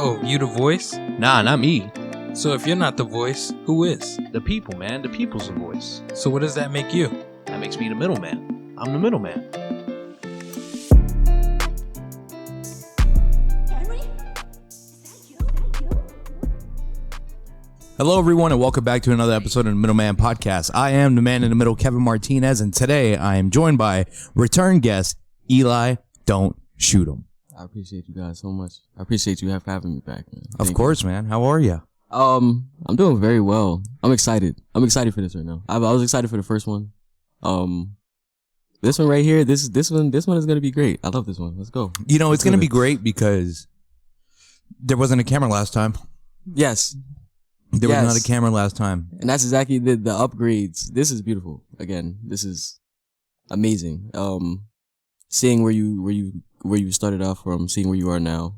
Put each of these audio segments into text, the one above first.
Oh, you the voice? Nah, not me. So if you're not the voice, who is? The people, man. The people's the voice. So what does that make you? That makes me the middleman. I'm the middleman. Hello, everyone, and welcome back to another episode of the Middleman Podcast. I am the man in the middle, Kevin Martinez, and today I am joined by return guest, Eli. Don't shoot him. I appreciate you guys so much. I appreciate you for having me back, man. Of course, man. How are you? I'm doing very well. I'm excited. I'm excited for this right now. I was excited for the first one. This one right here, this one is gonna be great. I love this one. Let's go. You know, it's gonna be great because there wasn't a camera last time. Yes. There was not a camera last time. And that's exactly the upgrades. This is beautiful. Again, this is amazing. Seeing where you started off from, seeing where you are now.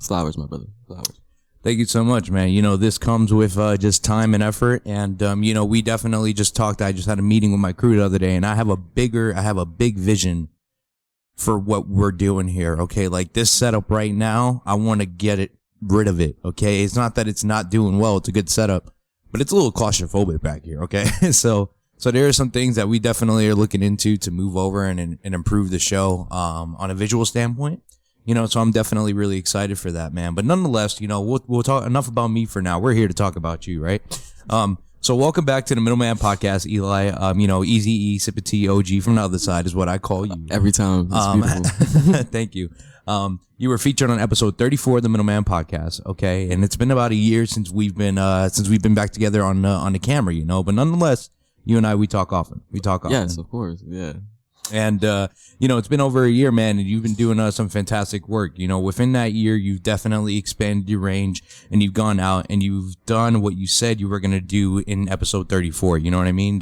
Flowers, my brother. Flowers. Thank you so much, man. You know, this comes with just time and effort. And, you know, we definitely just talked. I just had a meeting with my crew the other day, and I have a big vision for what we're doing here. Okay. Like this setup right now, I want to get rid of it. Okay. It's not that it's not doing well. It's a good setup, but it's a little claustrophobic back here. Okay. So there are some things that we definitely are looking into to move over and improve the show, on a visual standpoint. You know, so I'm definitely really excited for that, man. But nonetheless, you know, we'll talk enough about me for now. We're here to talk about you, right? So welcome back to the Middleman Podcast, Eli. You know, Easy E, Sip of Tea, OG from the other side is what I call you. Every time. It's beautiful. Thank you. You were featured on episode 34 of the Middleman Podcast, okay? And it's been about a year since we've been back together on the camera, you know. But nonetheless, you and I, we talk often. Yes, of course. Yeah. And, you know, it's been over a year, man, and you've been doing some fantastic work. You know, within that year, you've definitely expanded your range, and you've gone out and you've done what you said you were going to do in episode 34. You know what I mean?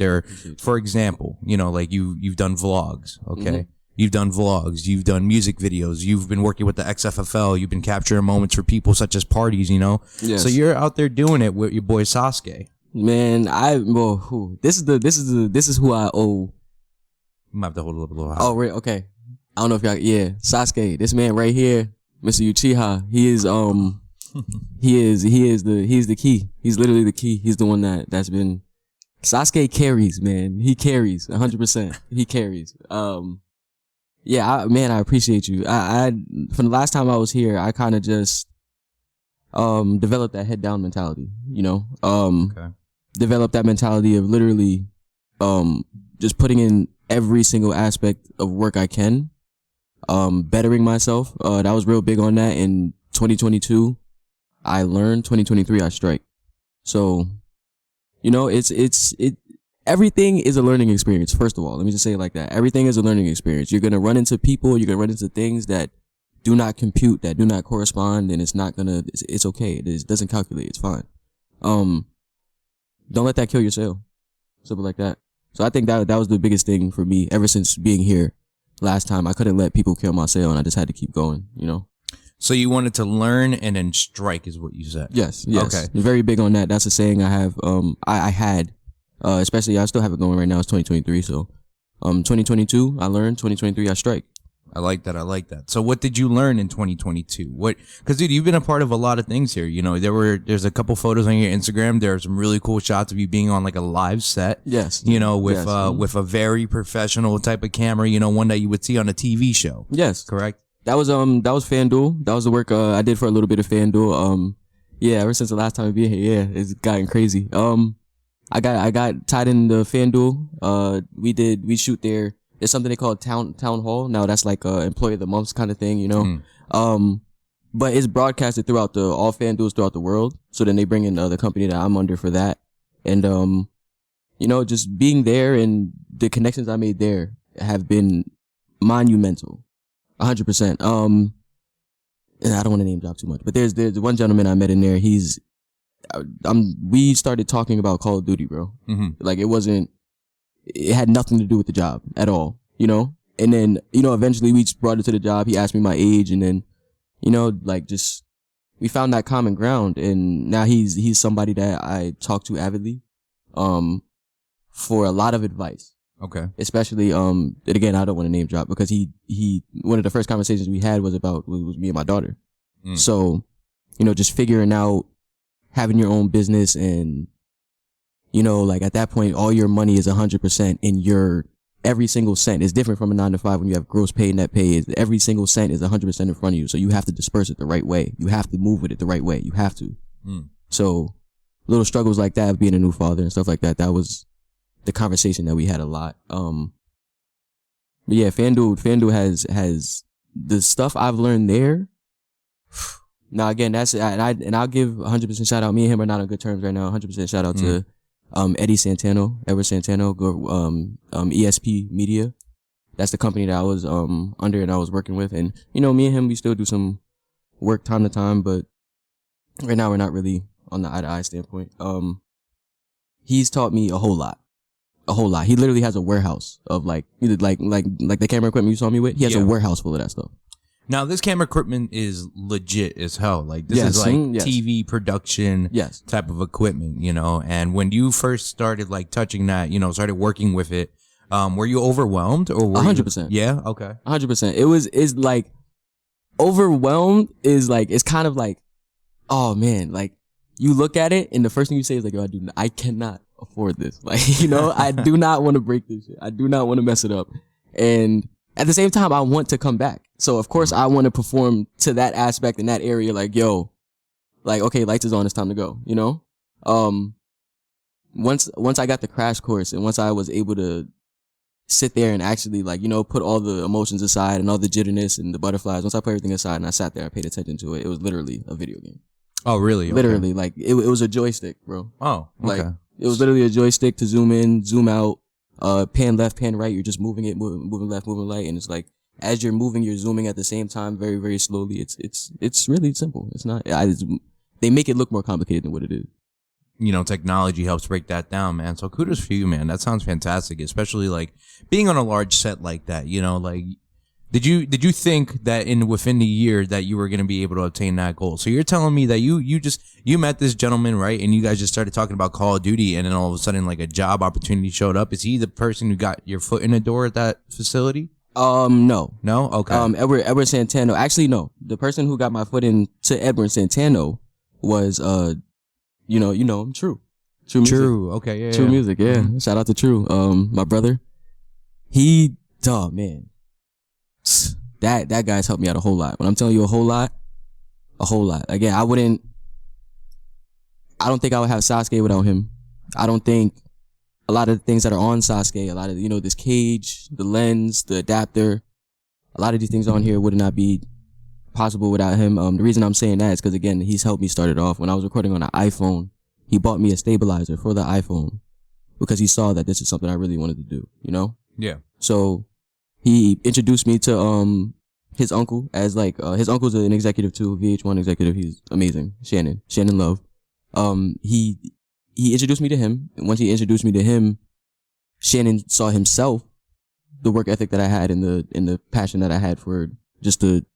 For example, you know, like you've done vlogs, okay? Mm-hmm. You've done vlogs, you've done music videos, you've been working with the XFFL, you've been capturing moments for people such as parties, you know? Yes. So you're out there doing it with your boy Sasuke. Man, this is who I owe. You might have to hold it up a little higher. Oh, right, okay. I don't know if y'all, Sasuke, this man right here, Mr. Uchiha, he's the key. He's literally the key. He's the one that's been, Sasuke carries, man. He carries 100%. He carries. I appreciate you. I from the last time I was here, I kind of just, developed that head down mentality, you know? Okay. Developed that mentality of literally, just putting in every single aspect of work I can, bettering myself. That was real big on that. In 2022, I learned. 2023, I strike. So, you know, everything is a learning experience. First of all, let me just say it like that. Everything is a learning experience. You're going to run into people. You're going to run into things that do not compute, that do not correspond. And it's okay. It doesn't calculate. It's fine. Don't let that kill your sale. Something like that. So I think that was the biggest thing for me ever since being here last time. I couldn't let people kill my sale, and I just had to keep going, you know? So you wanted to learn and then strike is what you said? Yes. Okay. Very big on that. That's a saying I have, I had, especially I still have it going right now. It's 2023. So, 2022, I learned. 2023, I strike. I like that. So what did you learn in 2022? Cause dude, you've been a part of a lot of things here. You know, there's a couple photos on your Instagram. There are some really cool shots of you being on like a live set. Yes. You know, with a very professional type of camera, you know, one that you would see on a TV show. Yes. Correct? That was FanDuel. That was the work, I did for a little bit of FanDuel. Ever since the last time I've been here, it's gotten crazy. I got tied in the FanDuel. We shoot there. It's something they call town hall. Now that's like employee of the month kind of thing, you know. But it's broadcasted throughout all FanDuels throughout the world. So then they bring in the company that I'm under for that. And you know, just being there and the connections I made there have been monumental. 100%. And I don't want to name drop too much, but there's one gentleman I met in there. We started talking about Call of Duty, bro. Mm-hmm. Like it had nothing to do with the job at all, you know? And then, you know, eventually we just brought it to the job. He asked me my age, and then, you know, like just, we found that common ground, and now he's somebody that I talk to avidly, for a lot of advice. Okay. Especially, and again, I don't want to name drop because he, one of the first conversations we had was me and my daughter. So just figuring out having your own business and, like at that point, all your money is 100% in every single cent is different from a 9 to 5 when you have gross pay, net pay. Every single cent is 100% in front of you. So you have to disperse it the right way. You have to move with it the right way. You have to. So little struggles like that, being a new father and stuff like that, that was the conversation that we had a lot. But yeah, FanDuel has the stuff I've learned there. Now again, and I'll give 100% shout out. Me and him are not on good terms right now. 100% shout out to Edward Santano, ESP Media. That's the company that I was under and I was working with. And me and him, we still do some work time to time, but right now we're not really on the eye to eye standpoint. He's taught me a whole lot. He literally has a warehouse of like the camera equipment you saw me with. He has a warehouse full of that stuff. Now, this camera equipment is legit as hell. Like, this is like TV production type of equipment, and when you first started like touching that, started working with it, were you overwhelmed or 100%? Yeah. Okay. 100%. It's like overwhelmed is like, it's kind of like, oh man, like you look at it and the first thing you say is like, yo, I cannot afford this. Like, I do not want to break this shit. I do not want to mess it up. And at the same time, I want to come back. So of course I want to perform to that aspect in that area. Like, yo, like, okay, lights is on. It's time to go, once I got the crash course and once I was able to sit there and actually like, put all the emotions aside and all the jitterness and the butterflies. Once I put everything aside and I sat there, I paid attention to it. It was literally a video game. Oh, really? Okay. Literally, like it was a joystick, bro. Oh, okay. Like it was literally a joystick to zoom in, zoom out, pan left, pan right. You're just moving it, moving left, moving right, and it's like as you're moving, you're zooming at the same time, very, very slowly. It's really simple. It's not. They make it look more complicated than what it is. Technology helps break that down, man. So kudos for you, man. That sounds fantastic, especially like being on a large set like that. Like did you think that within the year that you were going to be able to obtain that goal? So you're telling me that you met this gentleman, right? And you guys just started talking about Call of Duty, and then all of a sudden like a job opportunity showed up. Is he the person who got your foot in the door at that facility? No. Okay. Edward Santano. Actually, no. The person who got my foot into Edward Santano was him, True. True Music. True. Okay. Yeah. True Music. Yeah. Mm-hmm. Shout out to True. My brother. Man. That guy's helped me out a whole lot. When I'm telling you a whole lot. Again, I don't think I would have Sasuke without him. I don't think a lot of the things that are on Sasuke, a lot of, this cage, the lens, the adapter, a lot of these things on here would not be possible without him. The reason I'm saying that is because, again, he's helped me start it off. When I was recording on an iPhone, he bought me a stabilizer for the iPhone because he saw that this is something I really wanted to do, Yeah. So he introduced me to his uncle as like his uncle's an executive too, VH1 executive. He's amazing. Shannon Love. He introduced me to him, and once he introduced me to him, Shannon saw himself, the work ethic that I had and the passion that I had for just the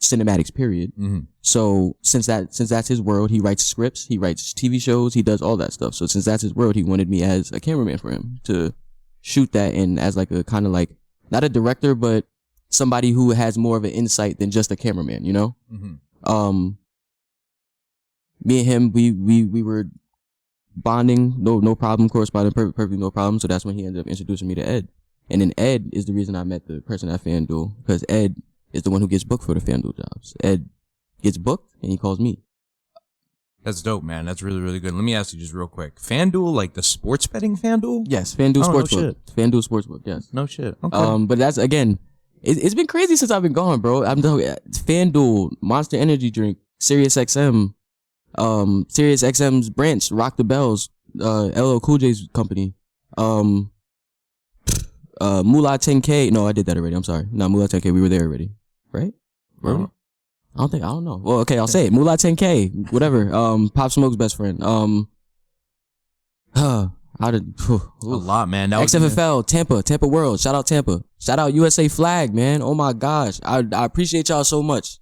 cinematics period. Mm-hmm. So since that's his world, he writes scripts, he writes TV shows, he does all that stuff. So since that's his world, he wanted me as a cameraman for him to shoot that, and as like a kind of like not a director, but somebody who has more of an insight than just a cameraman, Mm-hmm. Me and him, we were bonding, no problem, corresponding perfectly, no problem. So that's when he ended up introducing me to Ed. And then Ed is the reason I met the person at FanDuel, because Ed is the one who gets booked for the FanDuel jobs. Ed gets booked and he calls me. That's dope, man. That's really, really good. Let me ask you just real quick. FanDuel, like the sports betting FanDuel? Yes, FanDuel Sportsbook. FanDuel Sportsbook, yes. No shit. Okay. But that's, again, it's been crazy since I've been gone, bro. I'm telling you, FanDuel, Monster Energy Drink, SiriusXM, SiriusXM's branch, Rock the Bells, LL Cool J's company, Moolah 10K. No, I did that already. I'm sorry. No, Moolah 10K. We were there already, right? I don't know. Well, okay, I'll say it. Moolah 10K, whatever. Pop Smoke's best friend. A lot, man. That XFFL, Tampa World. Shout out Tampa. Shout out USA Flag, man. Oh my gosh. I appreciate y'all so much.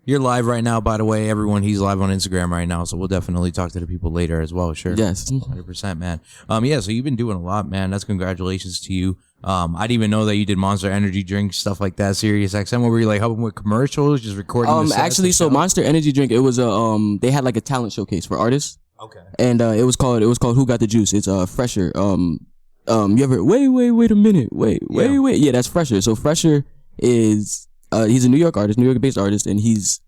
You're live right now, by the way, everyone. He's live on Instagram right now, so we'll definitely talk to the people later as well. Sure. Yes. 100%, man. Yeah, so you've been doing a lot, man. That's congratulations to you. I didn't even know that you did Monster Energy drink, stuff like that. Sirius XM, where were you like helping with commercials, just recording? The sets Actually, so Monster Energy drink, it was a they had like a talent showcase for artists. Okay. And it was called Who Got the Juice. It's Fresher. You ever wait a minute. Wait. Yeah, that's Fresher. So Fresher is he's a New York based artist, and he's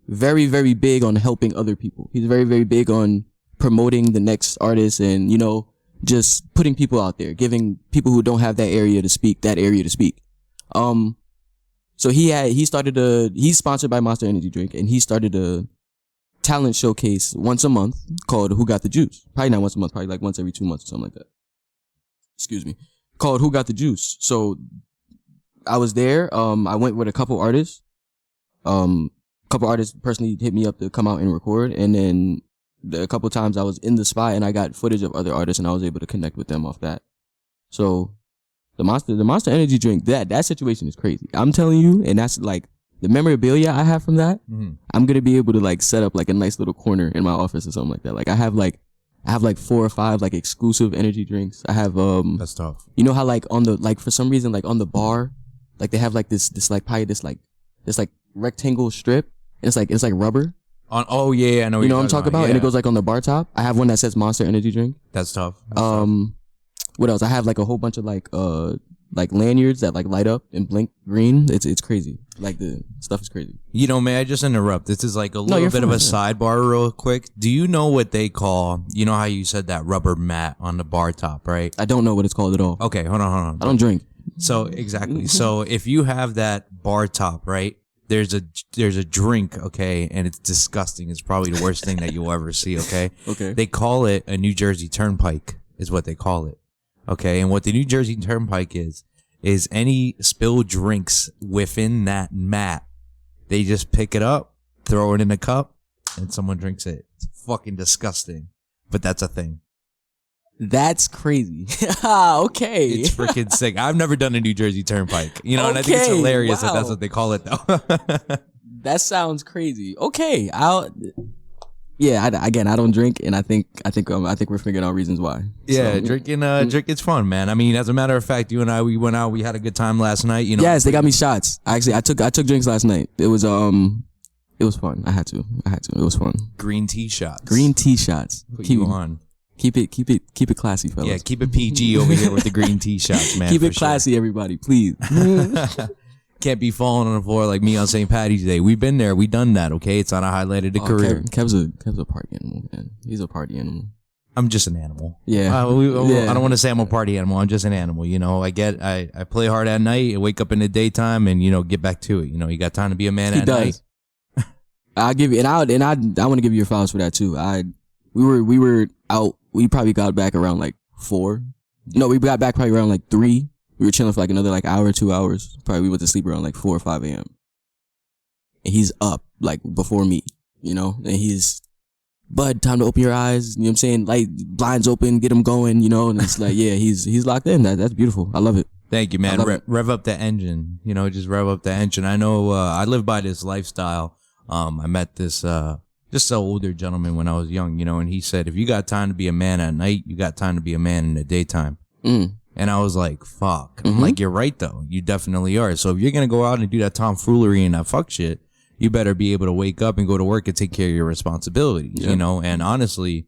very, very big on helping other people. He's very, very big on promoting the next artist and, you know, just putting people out there, giving people who don't have that area to speak. So he's sponsored by Monster Energy Drink, and he started a talent showcase once a month called Who Got the Juice. Probably not once a month, probably like once every 2 months or something like that. Excuse me. Called Who Got the Juice. So I was there. I went with a couple artists. Couple artists personally hit me up to come out and record, and then a couple times I was in the spot and I got footage of other artists and I was able to connect with them off that. So the Monster Energy drink, that situation is crazy. I'm telling you, and that's like the memorabilia I have from that. Mm-hmm. I'm gonna be able to like set up like a nice little corner in my office or something like that. Like I have like 4 or 5 like exclusive energy drinks. I have that's tough. You know how like on the like for some reason like on the bar, like they have like this rectangle strip, and it's like rubber. Oh yeah, I know. You know what I'm talking about? Yeah. And it goes like on the bar top. I have one that says Monster Energy Drink. That's tough. What else? I have like a whole bunch of like lanyards that like light up and blink green. It's crazy. Like the stuff is crazy. You know, may I just interrupt? This is like a little bit of a sidebar real quick. Do you know what they call, you know how you said that rubber mat on the bar top, right? I don't know what it's called at all. Okay, hold on. I don't drink. So exactly. So if you have that bar top, right? There's a drink, okay, and it's disgusting. It's probably the worst thing that you'll ever see, okay? Okay. They call it a New Jersey Turnpike, is what they call it, okay? And what the New Jersey Turnpike is any spilled drinks within that mat, they just pick it up, throw it in a cup, and someone drinks it. It's fucking disgusting, but that's a thing. That's crazy. Okay. It's freaking sick. I've never done a New Jersey Turnpike. You know, and I think it's hilarious that that's what they call it, though. That sounds crazy. Okay. I don't drink, and I think we're figuring out reasons why. Yeah, so, drinking's fun, man. I mean, as a matter of fact, you and I, we went out, we had a good time last night. You know. Yes, they got me shots. Actually, I took drinks last night. It was fun. I had to. It was fun. Green tea shots. Put you on. Keep it classy, fellas. Yeah, keep it PG over here with the green tea shots, man. Keep it classy, everybody, please. Can't be falling on the floor like me on St. Patty's Day. We've been there. We done that, okay? It's on a highlighted career. Kev's a party animal, man. He's a party animal. I'm just an animal. Yeah. I don't want to say I'm a party animal. I'm just an animal, you know. I play hard at night, I wake up in the daytime, and, you know, get back to it. You know, you got time to be a man at night. I'll give you, and I want to give you your flowers for that, too. We were out. We probably got back around like 4. No, we got back probably around like 3. We were chilling for like another like hour, 2 hours. Probably we went to sleep around like 4 or 5 a.m. And he's up like before me, you know. And he's, bud, time to open your eyes. You know what I'm saying? Like blinds open, get him going, you know. And it's like, yeah, he's locked in. That's beautiful. I love it. Thank you, man. Rev up the engine. You know, just rev up the engine. I know. I live by this lifestyle. I met this just an older gentleman when I was young, you know, and he said, if you got time to be a man at night, you got time to be a man in the daytime. And I was like, fuck. I'm like, you're right, though. You definitely are. So if you're going to go out and do that tomfoolery and that fuck shit, you better be able to wake up and go to work and take care of your responsibilities, you know? And honestly,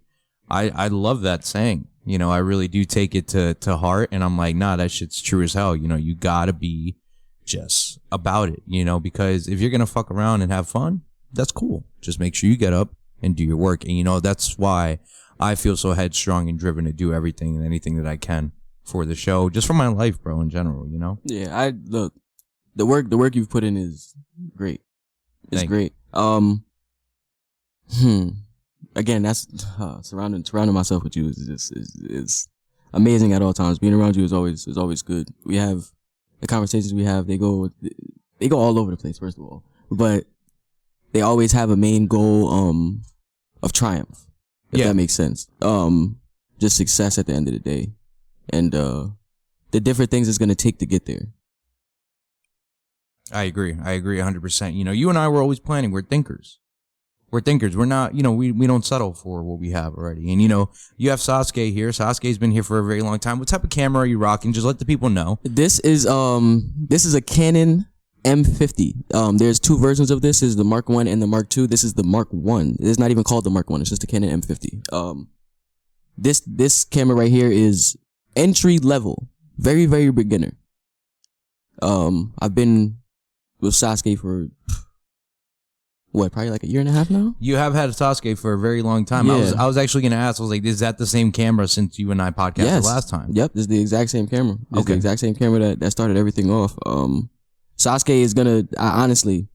I love that saying. You know, I really do take it to heart. And I'm like, nah, that shit's true as hell. You know, you got to be just about it, you know, because if you're going to fuck around and have fun, that's cool. Just make sure you get up and do your work. And, you know, that's why I feel so headstrong and driven to do everything and anything that I can for the show, just for my life, bro, in general, you know? Yeah, look, the work you've put in is great. It's great. Again, that's surrounding myself with you is amazing at all times. Being around you is always good. We have the conversations we have, they go all over the place, first of all. But they always have a main goal of triumph, if that makes sense. Just success at the end of the day. And the different things it's going to take to get there. I agree 100%. You know, you and I were always planning. We're thinkers. We're thinkers. We're not, we don't settle for what we have already. And, you have Sasuke here. Sasuke's been here for a very long time. What type of camera are you rocking? Just let the people know. This is a Canon M50. There's two versions of this. This is the Mark 1 and the Mark II. This is the Mark 1. It's not even called the Mark 1. It's just a Canon M50. This camera right here is entry level. Very, very beginner. I've been with Sasuke for probably like a year and a half now? You have had Sasuke for a very long time. Yeah. I was actually going to ask, I was like, is that the same camera since you and I podcasted last time? Yep, this is the exact same camera. This is the exact same camera that started everything off. Sasuke is gonna, honestly,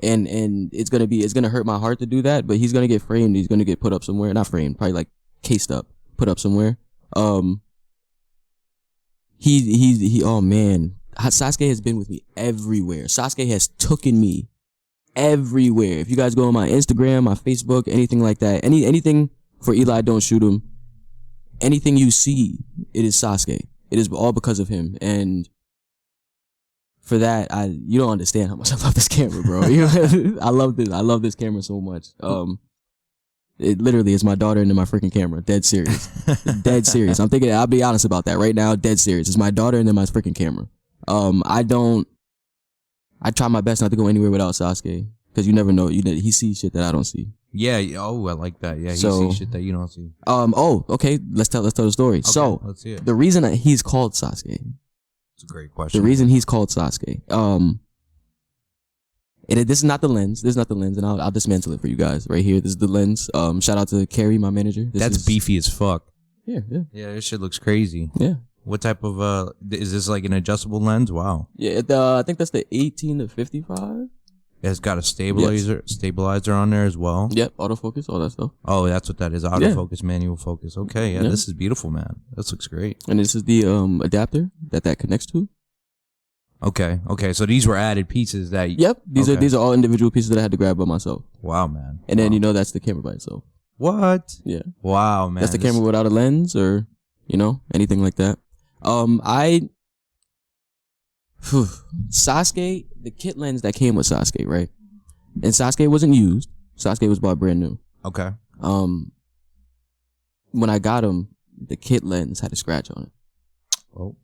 and it's gonna hurt my heart to do that, but he's gonna get framed. He's gonna get put up somewhere. Not framed, probably like cased up, put up somewhere. He oh man, Sasuke has been with me everywhere. Sasuke has taken me everywhere. If you guys go on my Instagram, my Facebook, anything like that, anything for Eli Don't Shoot Him, anything you see, it is Sasuke. It is all because of him. And for that, you don't understand how much I love this camera, bro. I love this camera so much. It literally is my daughter and then my freaking camera. Dead serious. Dead serious. I'll be honest about that right now. Dead serious. It's my daughter and then my freaking camera. I try my best not to go anywhere without Sasuke, because you never know. He sees shit that I don't see. Yeah. Oh, I like that. Yeah. He So- sees shit that you don't see. Okay. Let's tell the story. Okay, So let's see it. the reason that he's called Sasuke, It's a great question. this is not the lens. This is not the lens, and I'll dismantle it for you guys right here. This is the lens. Shout out to Carrie, my manager. That's beefy as fuck. Yeah. Yeah, this shit looks crazy. Yeah. What type of is this like an adjustable lens? Wow. Yeah. I think that's the 18 to 55. It's got a stabilizer on there as well. Yep. Autofocus, all that stuff. Oh, that's what that is. Autofocus, manual focus. Okay, yeah, this is beautiful, man. This looks great. And this is the adapter that connects to. Okay. So these were added pieces that. Yep. These are all individual pieces that I had to grab by myself. Wow, man. And then that's the camera by itself. What? Yeah. Wow, man. That's the camera without a lens or anything like that. Sasuke, the kit lens that came with Sasuke, right? And Sasuke wasn't used. Sasuke was bought brand new. Okay. When I got him, the kit lens had a scratch on it. Oh.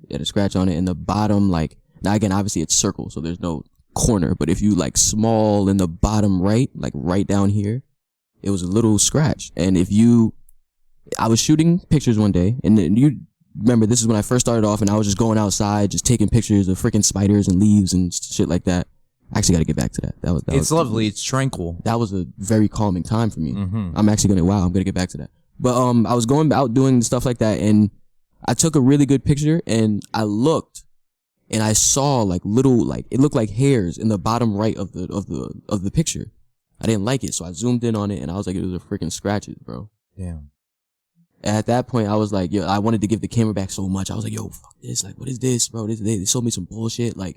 It had a scratch on it in the bottom, now again, obviously it's circle, so there's no corner, but if you small in the bottom right, right down here, it was a little scratch. And I was shooting pictures one day, and then you remember, this is when I first started off, and I was just going outside, just taking pictures of freaking spiders and leaves and shit like that. I actually got to get back to that. It's lovely. It's tranquil. That was a very calming time for me. Mm-hmm. I'm going to get back to that. But I was going out doing stuff like that, and I took a really good picture, and I looked, and I saw little, it looked like hairs in the bottom right of the picture. I didn't like it, so I zoomed in on it, and I was like, it was a freaking scratches, bro. Damn. At that point, I was like, yo, I wanted to give the camera back so much. I was like, yo, fuck this. What is this, bro? They sold me some bullshit. And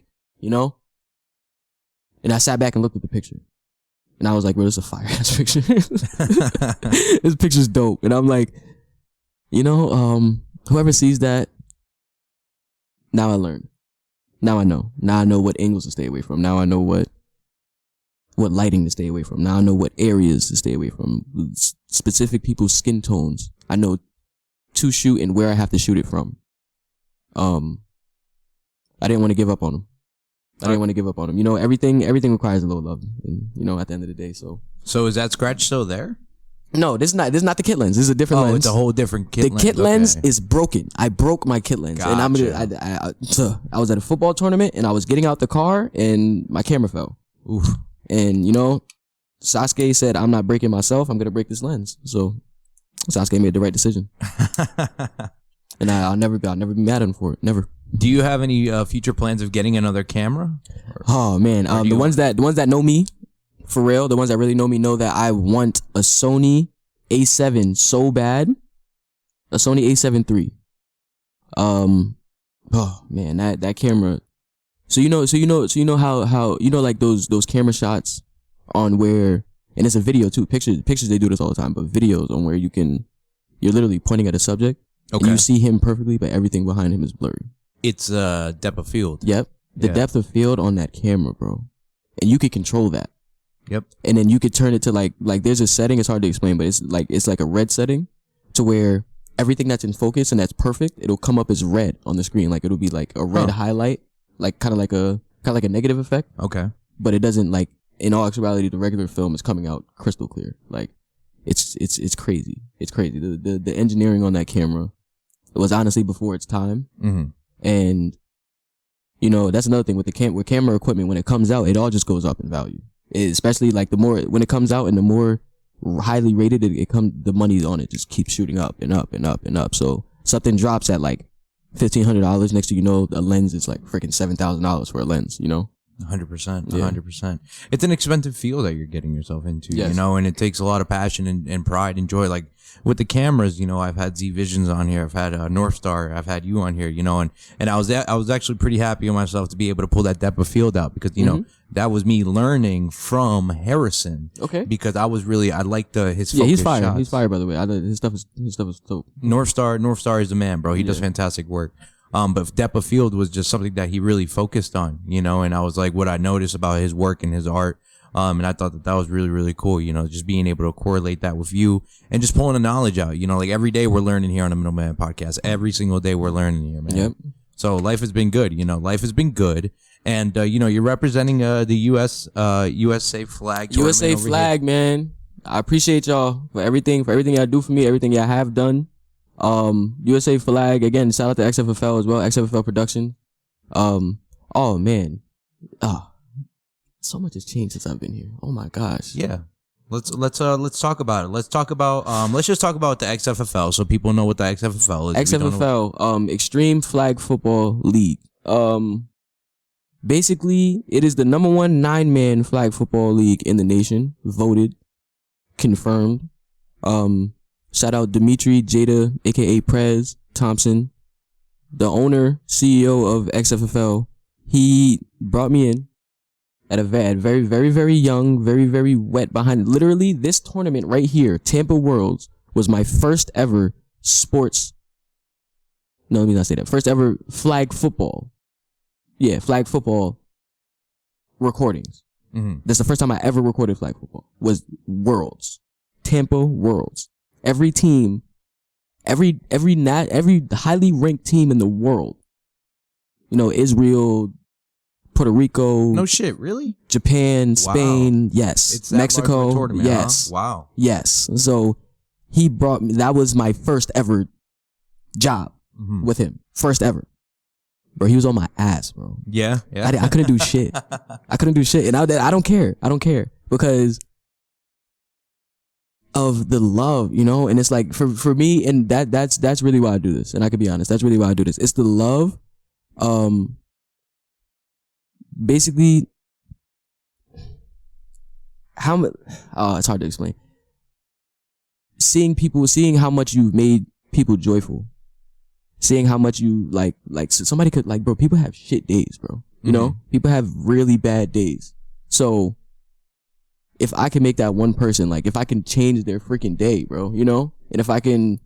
I sat back and looked at the picture. And I was like, bro, this is a fire ass picture. This picture's dope. And I'm like, whoever sees that, now I learned. Now I know. Now I know what angles to stay away from. Now I know what lighting to stay away from. Now I know what areas to stay away from. Specific people's skin tones. I know to shoot and where I have to shoot it from. I didn't want to give up on them. Everything requires a little love, and, at the end of the day, so. So is that scratch still there? No, this is not the kit lens. This is a different lens. It's a whole different kit lens. The kit lens is broken. I broke my kit lens. Gotcha. And I was at a football tournament, and I was getting out the car, and my camera fell. Oof. And, Sasuke said, I'm not breaking myself. I'm going to break this lens. So Sasuke made the right decision. And I'll never be mad at him for it. Never. Do you have any future plans of getting another camera? Oh man, the ones that know me, for real, the ones that really know me know that I want a Sony A7 so bad, a Sony A7 III. Oh man, that camera. So you know how those camera shots on where, and it's a video too. Pictures they do this all the time, but videos on where you're literally pointing at a subject. Okay. And you see him perfectly, but everything behind him is blurry. It's depth of field. Yep. The depth of field on that camera, bro. And you can control that. Yep. And then you could turn it to like there's a setting, it's hard to explain, but it's like a red setting to where everything that's in focus and that's perfect, it'll come up as red on the screen. Like it'll be like a red highlight, like kind of like a negative effect. Okay. But it doesn't, like, in all actuality, the regular film is coming out crystal clear. Like it's crazy. It's crazy. The engineering on that camera, it was honestly before its time. Mm-hmm. And you know, that's another thing with with camera equipment, when it comes out, it all just goes up in value. Especially like the more when it comes out and the more highly rated the money on it just keeps shooting up and up and up and up. So something drops at like $1,500, next thing you know, a lens is like freaking $7,000 for a lens, you know? 100%. 100%. It's an expensive field that you're getting yourself into, you know, and it takes a lot of passion and pride and joy. Like with the cameras, you know, I've had Z Visions on here, I've had North Star, I've had you on here, you know, and I was actually pretty happy with myself to be able to pull that depth of field out because, you know, that was me learning from Harrison. Okay. Because I liked his focus he's fire. shots. He's fire, by the way. His stuff is dope. North Star is the man, bro. He does fantastic work. But depth of field was just something that he really focused on, you know, and I was like, what I noticed about his work and his art. And I thought that was really, really cool, you know, just being able to correlate that with you and just pulling the knowledge out, you know, like every day we're learning here on the Middleman Podcast. Every single day we're learning here, man. Yep. So life has been good, you know, And, you know, you're representing the USA flag. USA flag, man. I appreciate y'all for everything y'all do for me, everything y'all have done. USA flag, again, shout out to XFFL as well, XFFL production. Oh man. So much has changed since I've been here. Oh my gosh. Yeah. Let's talk about it. Let's just talk about the XFFL so people know what the XFFL is. XFFL, Extreme Flag Football League. Basically, it is the number 1 9-man flag football league in the nation. Voted, confirmed. Shout out Dimitri Jada, aka Prez Thompson, the owner, CEO of XFFL. He brought me in at a very, very, very young, very, very wet behind. Literally, this tournament right here, Tampa Worlds, was my first ever sports. No, let me not say that. First ever flag football. Yeah, flag football recordings. Mm-hmm. That's the first time I ever recorded flag football. Was Worlds, Tampa Worlds. Every team, every highly ranked team in the world. You know, Israel, Puerto Rico. No shit, really? Japan, Spain, yes. It's that Mexico, large of a tournament, yes. Huh? Wow. Yes. So he brought me, that was my first ever job with him. First ever. Bro, he was on my ass, bro. Yeah. I couldn't do shit. And I don't care because of the love, you know? And it's like for me, and that's really why I do this. And I can be honest, that's really why I do this. It's the love. Basically, it's hard to explain. Seeing how much you've made people joyful. Seeing how much you like somebody could, like, bro, people have shit days, bro. You know? People have really bad days. So if I can make that one person, like, if I can change their freaking day, bro, you know? And if I can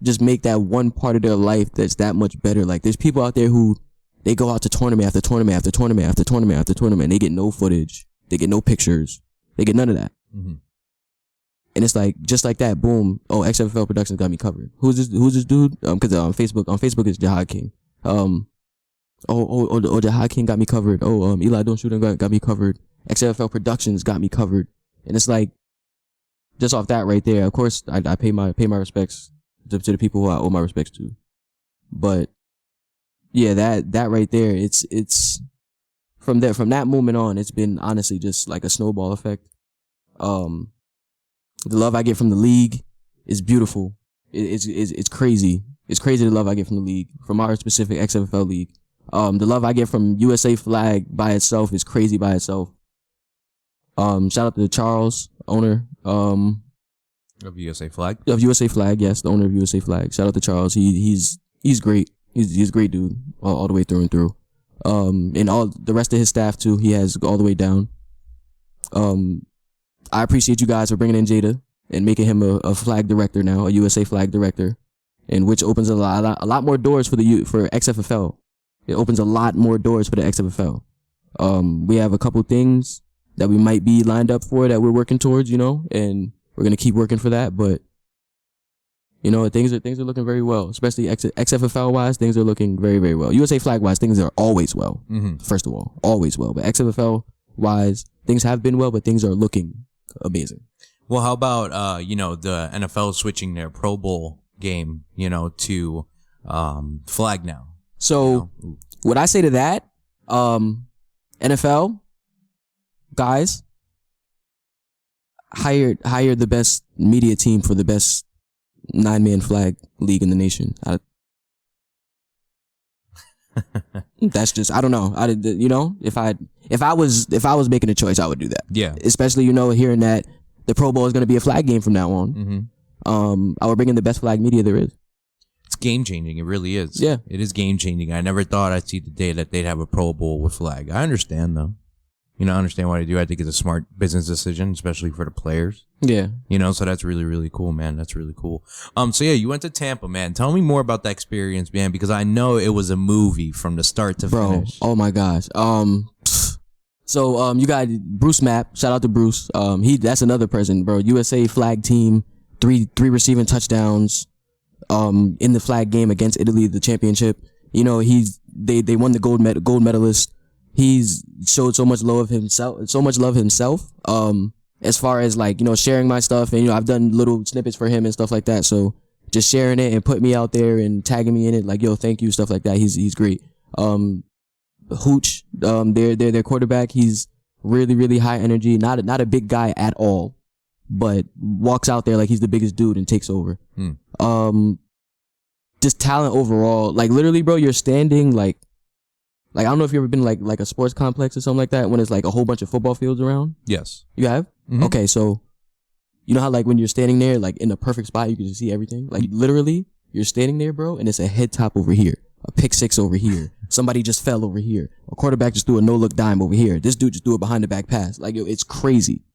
just make that one part of their life that's that much better. Like, there's people out there who, they go out to tournament after tournament after tournament after tournament after tournament, and they get no footage. They get no pictures. They get none of that. Mm-hmm. And it's like, just like that, boom. Oh, XFL Productions got me covered. Who's this dude? Cause on Facebook it's Jihad King. Jihad King got me covered. Eli Don't Shoot Him got me covered. XFL Productions got me covered. And it's like, just off that right there, of course, I pay my respects to the people who I owe my respects to. But yeah, that right there, it's from that moment on, it's been honestly just like a snowball effect. The love I get from the league is beautiful. It's crazy. It's crazy the love I get from the league, from our specific XFL league. The love I get from USA Flag by itself is crazy by itself. Shout out to Charles, owner, of USA Flag. Of USA Flag, yes, the owner of USA Flag. Shout out to Charles. He's great. He's a great dude all the way through and through. And all the rest of his staff too, he has all the way down. I appreciate you guys for bringing in Jada and making him a flag director now, a USA flag director, and which opens a lot more doors for XFFL. It opens a lot more doors for the XFFL. We have a couple things that we might be lined up for, that we're working towards, and we're going to keep working for that. But, things are looking very well, especially XFFL wise. Things are looking very, very well. USA flag wise, things are always well. First of all, always well. But XFFL wise, things have been well, but things are looking amazing. Well, how about, the NFL switching their Pro Bowl game, to flag now? So what I say to that, NFL guys, hire the best media team for the best 9-man flag league in the nation. That's just, I don't know. If I was making a choice, I would do that. Yeah. Especially, hearing that the Pro Bowl is going to be a flag game from now on. I would bring in the best flag media there is. It's game changing. It really is. Yeah. It is game changing. I never thought I'd see the day that they'd have a Pro Bowl with flag. I understand though. I understand why they do. I think it's a smart business decision, especially for the players. Yeah. So that's really, really cool, man. That's really cool. So yeah, you went to Tampa, man. Tell me more about that experience, man, because I know it was a movie from the start to finish. Oh my gosh. So you got Bruce Mapp. Shout out to Bruce. That's another person, bro. USA flag team, three receiving touchdowns. In the flag game against Italy, the championship. They won the gold medalist. He's showed so much love himself. As far as sharing my stuff, and I've done little snippets for him and stuff like that. So just sharing it and put me out there and tagging me in it, like, yo, thank you, stuff like that. He's great. Hooch, their quarterback, he's really, really high energy. Not a big guy at all, but walks out there like he's the biggest dude and takes over. Just talent overall. Like, literally, bro, you're standing like I don't know if you've ever been like a sports complex or something like that when it's like a whole bunch of football fields around. Yes. You have? Okay, so you know how like when you're standing there like in a perfect spot, you can just see everything? Like, literally, you're standing there, bro, and it's a head top over here, a pick six over here, somebody just fell over here, a quarterback just threw a no-look dime over here, this dude just threw a behind-the-back pass. Like, yo, it's crazy.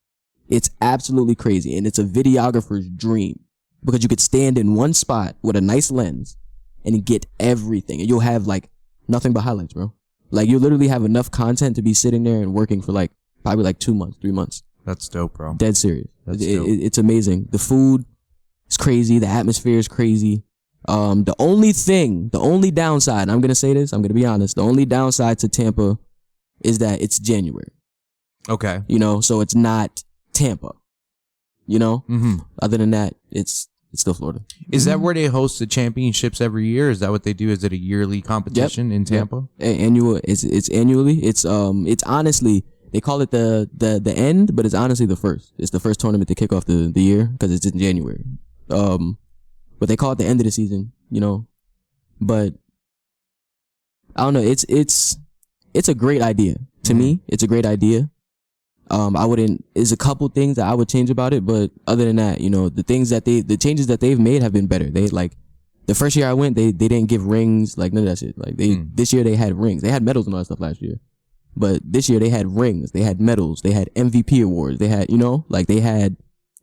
It's absolutely crazy, and it's a videographer's dream because you could stand in one spot with a nice lens and get everything, and you'll have like nothing but highlights, bro. Like, you literally have enough content to be sitting there and working for like probably like 2 months, 3 months. That's dope, bro. Dead serious. That's dope. It's amazing. The food is crazy. The atmosphere is crazy. The only downside, I'm going to say this, I'm going to be honest. The only downside to Tampa is that it's January. Okay. So it's not Tampa, Other than that, it's still Florida. Is that where they host the championships every year? Is that what they do? Is it a yearly competition in Tampa? Yep. Annual. It's annually. It's honestly, they call it the end, but it's honestly the first. It's the first tournament to kick off the year because it's in January. But they call it the end of the season, But I don't know. It's a great idea to me. It's a great idea. There's a couple things that I would change about it, but other than that, the changes that they've made have been better. They the first year I went, they didn't give rings, like none of that shit. Like this year they had rings. They had medals and all that stuff last year. But this year they had rings, they had medals, they had MVP awards, they had, they had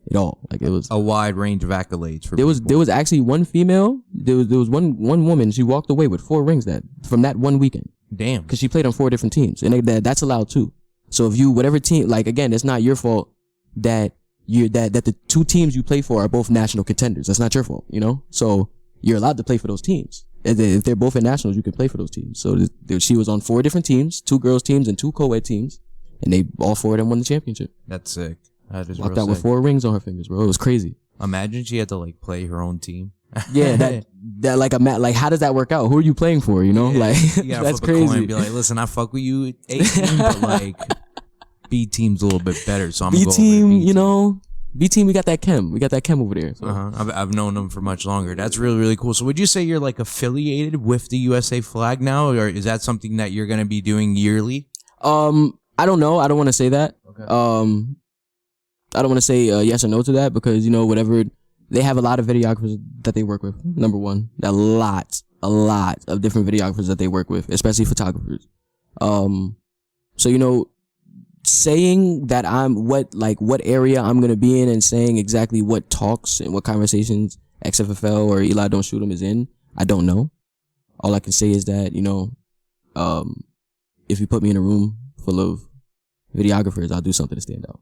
it all. Like, it was a wide range of accolades for there was actually one female, there was one woman, she walked away with 4 rings from that one weekend. Damn. Cause she played on 4 different teams, and that's allowed too. So if whatever team, like, again, it's not your fault that the 2 teams you play for are both national contenders. That's not your fault, So you're allowed to play for those teams. If they're both in nationals, you can play for those teams. So she was on 4 different teams, 2 girls teams and 2 co-ed teams, and they all 4 of them won the championship. That's sick. That is walked out with 4 rings on her fingers, bro. It was crazy. Imagine she had to play her own team. Yeah, that like how does that work out? Who are you playing for? Yeah, like you gotta that's flip a crazy. coin and be like, listen, I fuck with you A team, but B team's a little bit better, so I'm B gonna team, go over B team, we got that chem. We got that chem over there. So. I've known them for much longer. That's really, really cool. So would you say you're affiliated with the USA flag now, or is that something that you're gonna be doing yearly? I don't know. I don't want to say that. Okay. I don't want to say yes or no to that because whatever, they have a lot of videographers that they work with. Number one, a lot of different videographers that they work with, especially photographers. So saying that what area I'm gonna be in and saying exactly what talks and what conversations XFFL or Eli Don't Shoot 'Em is in, I don't know. All I can say is that if you put me in a room full of videographers, I'll do something to stand out.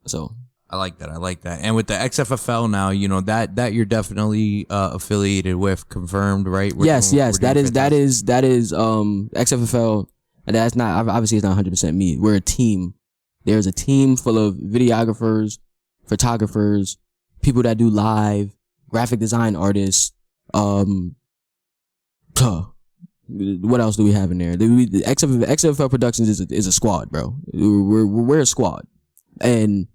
So I like that. And with the XFFL now, you know, that you're definitely affiliated with, confirmed, right? Yes. That is XFFL, and that's not, obviously it's not 100% me. We're a team. There's a team full of videographers, photographers, people that do live, graphic design artists. What else do we have in there? The XFL Productions is a squad, bro. We're a squad, and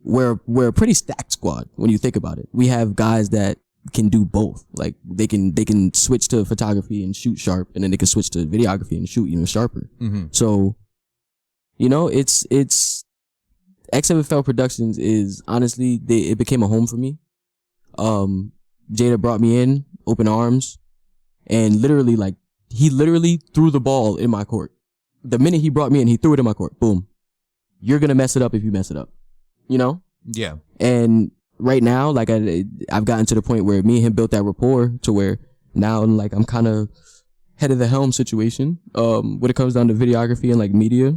we're a pretty stacked squad when you think about it. We have guys that can do both. Like they can switch to photography and shoot sharp, and then they can switch to videography and shoot even sharper. Mm-hmm. So, you know, it's XFL Productions is honestly it became a home for me. Jada brought me in, open arms, and literally he threw the ball in my court. The minute he brought me in, he threw it in my court. Boom. You're gonna mess it up if you mess it up. You know? Yeah. And right now, like I've gotten to the point where me and him built that rapport to where now like I'm kind of head of the helm situation. When it comes down to videography and like media.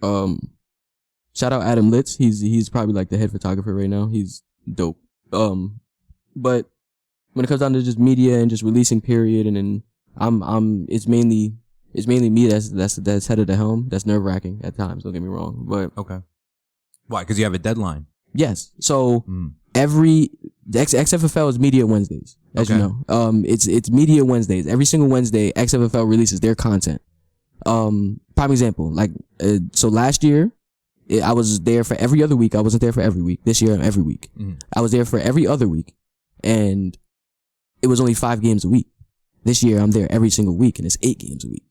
Shout out Adam Litz. He's probably like the head photographer right now. He's dope. But when it comes down to just media and just releasing period, and then it's mainly me that's head of the helm. That's nerve wracking at times. Don't get me wrong, but okay. Why? Because you have a deadline. Yes. So every XFFL is Media Wednesdays, as you know. It's Media Wednesdays. Every single Wednesday, XFFL releases their content. Prime example, like so last year, I was there for every other week. I wasn't there for every week. This year, I'm every week. I was there for every other week, and it was only 5 games a week. This year, I'm there every single week, and it's 8 games a week.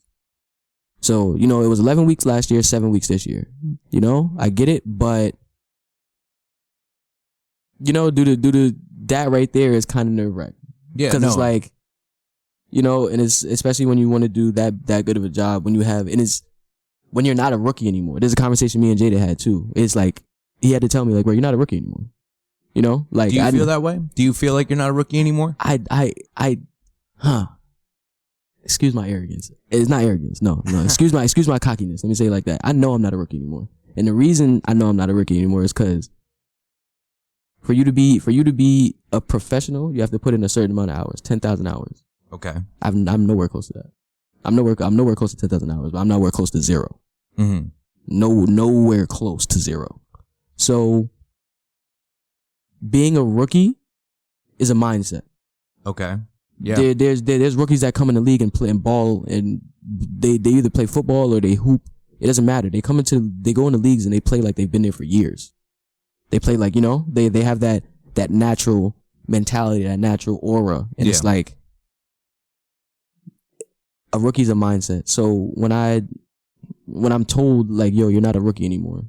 So, you know, it was 11 weeks last year, 7 weeks this year. You know, I get it, but, you know, due to that right there is kind of nerve-wracking. Yeah, because it's like, you know, and it's especially when you want to do that good of a job, when you're not a rookie anymore. There's a conversation me and Jada had too. It's like, he had to tell me like, bro, you're not a rookie anymore. You know, like, do you feel that way? Do you feel like you're not a rookie anymore? Excuse my arrogance. It's not arrogance. No. Excuse my cockiness. Let me say it like that. I know I'm not a rookie anymore. And the reason I know I'm not a rookie anymore is because for you to be a professional, you have to put in a certain amount of hours, 10,000 hours. Okay. I'm nowhere close to that. I'm nowhere close to 10,000 hours, but I'm nowhere close to 0. Mm-hmm. Nowhere close to 0. So being a rookie is a mindset. Okay. Yeah. There's rookies that come in the league and play and ball, and they either play football or they hoop. It doesn't matter. They go into leagues and they play like they've been there for years. They play like, you know, they have that natural mentality, that natural aura, and it's like a rookie's a mindset. So when I'm told like, yo, you're not a rookie anymore,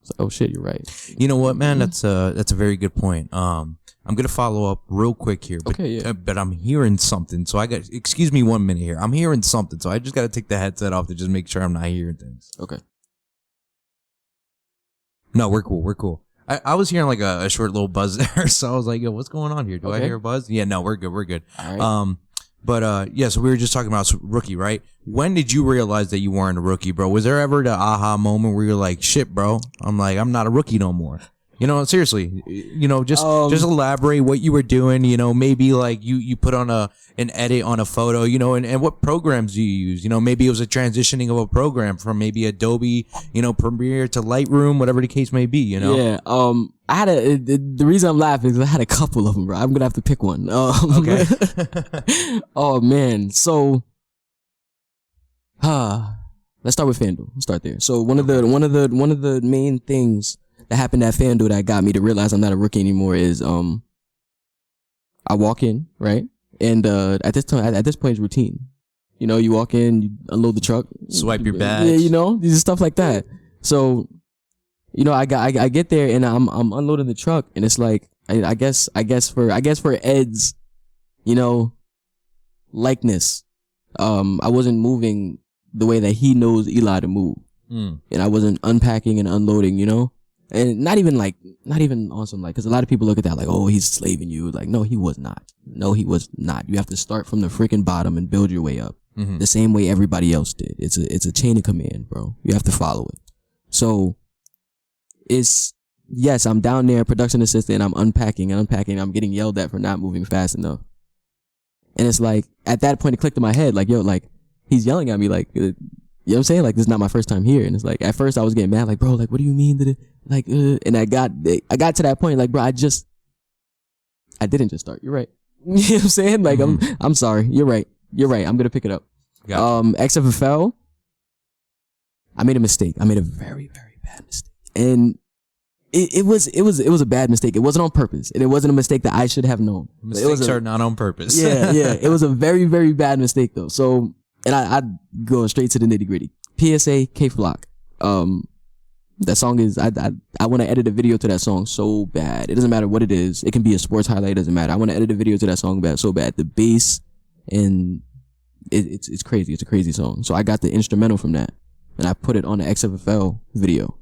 it's like, oh shit, you're right. You know what, man? That's a very good point. I'm gonna follow up real quick here, but, okay, yeah. But I'm hearing something, so excuse me 1 minute here. I'm hearing something, so I just gotta take the headset off to just make sure I'm not hearing things. Okay. No, we're cool. I was hearing like a short little buzz there, so I was like, yo, what's going on here? Do I hear a buzz? Yeah, no, we're good. All right. But yeah, so we were just talking about rookie, right? When did you realize that you weren't a rookie, bro? Was there ever the aha moment where you're like, shit, bro, I'm not a rookie no more? You know, seriously, you know, just elaborate what you were doing. You know, maybe like you put on an edit on a photo, you know, and what programs do you use? You know, maybe it was a transitioning of a program from maybe Adobe, you know, Premiere to Lightroom, whatever the case may be, you know? Yeah. I had the reason I'm laughing is I had a couple of them, bro. I'm going to have to pick one. Okay. Oh man. So, let's start with FanDuel. Let's start there. So one of the main things that happened at FanDuel that got me to realize I'm not a rookie anymore is I walk in, right? And at this point it's routine. You know, you walk in, you unload the truck, swipe your badge. Yeah, you know, these stuff like that. So, you know, I get there and I'm unloading the truck, and it's like I guess for Ed's, you know, likeness, I wasn't moving the way that he knows Eli to move, and I wasn't unpacking and unloading, you know. And not even on some like, because a lot of people look at that like, oh, he's slaving you. Like, no, he was not. You have to start from the freaking bottom and build your way up. the same way everybody else did. It's a chain of command, bro. You have to follow it. So yes, I'm down there, production assistant, I'm unpacking. I'm getting yelled at for not moving fast enough. And it's like, at that point, it clicked in my head, like, yo, like, he's yelling at me, like, you know what I'm saying? Like, this is not my first time here. And it's like, at first I was getting mad, like, bro, like, what do you mean that it, like, and I got to that point, like, bro, I didn't just start. You're right. You know what I'm saying? Like, I'm sorry. You're right. I'm going to pick it up. Gotcha. XFFL, I made a mistake. I made a very, very bad mistake. And it was a bad mistake. It wasn't on purpose. And it wasn't a mistake that I should have known. Mistakes are not on purpose. Yeah. It was a very, very bad mistake though. So, and I go straight to the nitty gritty. PSA K-Flock. That song is, I want to edit a video to that song so bad. It doesn't matter what it is. It can be a sports highlight. It doesn't matter. I want to edit a video to that song so bad. The bass and it's crazy. It's a crazy song. So I got the instrumental from that and I put it on the XFFL video.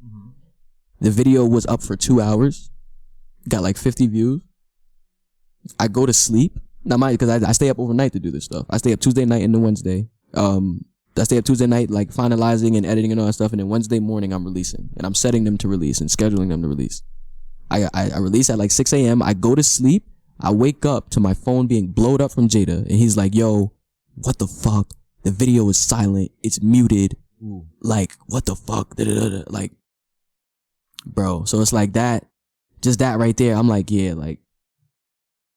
The video was up for 2 hours, got like 50 views. I go to sleep. Now, because I stay up overnight to do this stuff. I stay up Tuesday night into Wednesday. I stay up Tuesday night, like finalizing and editing and all that stuff. And then Wednesday morning, I'm releasing. And I'm setting them to release and scheduling them to release. I release at like 6 a.m. I go to sleep. I wake up to my phone being blowed up from Jada. And he's like, yo, what the fuck? The video is silent. It's muted. Ooh. Like, what the fuck? Da-da-da-da. Like, bro, so it's like that, just that right there. I'm like, yeah, like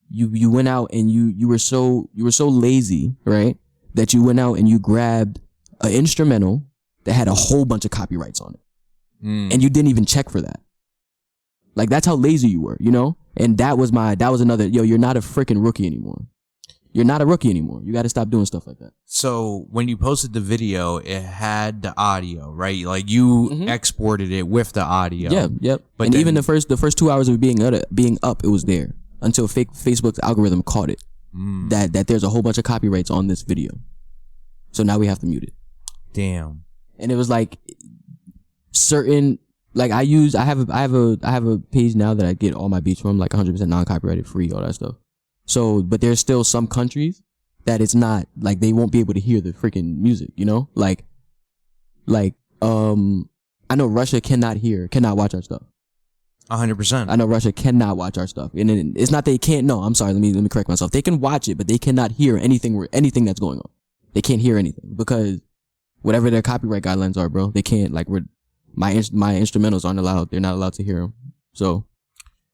you went out and you were so lazy, right? That you went out and you grabbed an instrumental that had a whole bunch of copyrights on it. And you didn't even check for that. Like, that's how lazy you were, you know? And that was another, yo, you're not a freaking rookie anymore. You're not a rookie anymore. You got to stop doing stuff like that. So when you posted the video, it had the audio, right? Like you exported it with the audio. Yeah, yep. But and even the first 2 hours of being up, it was there until Facebook's algorithm caught it that there's a whole bunch of copyrights on this video. So now we have to mute it. Damn. And it was like certain, like I have a page now that I get all my beats from, like 100% non-copyrighted, free, all that stuff. So, but there's still some countries that it's not, like, they won't be able to hear the freaking music, you know? Like, I know Russia cannot watch our stuff. 100%. I know Russia cannot watch our stuff. And it's not they can't, no, I'm sorry, let me correct myself. They can watch it, but they cannot hear anything that's going on. They can't hear anything because whatever their copyright guidelines are, bro, they can't, like, my instrumentals aren't allowed. They're not allowed to hear them. So.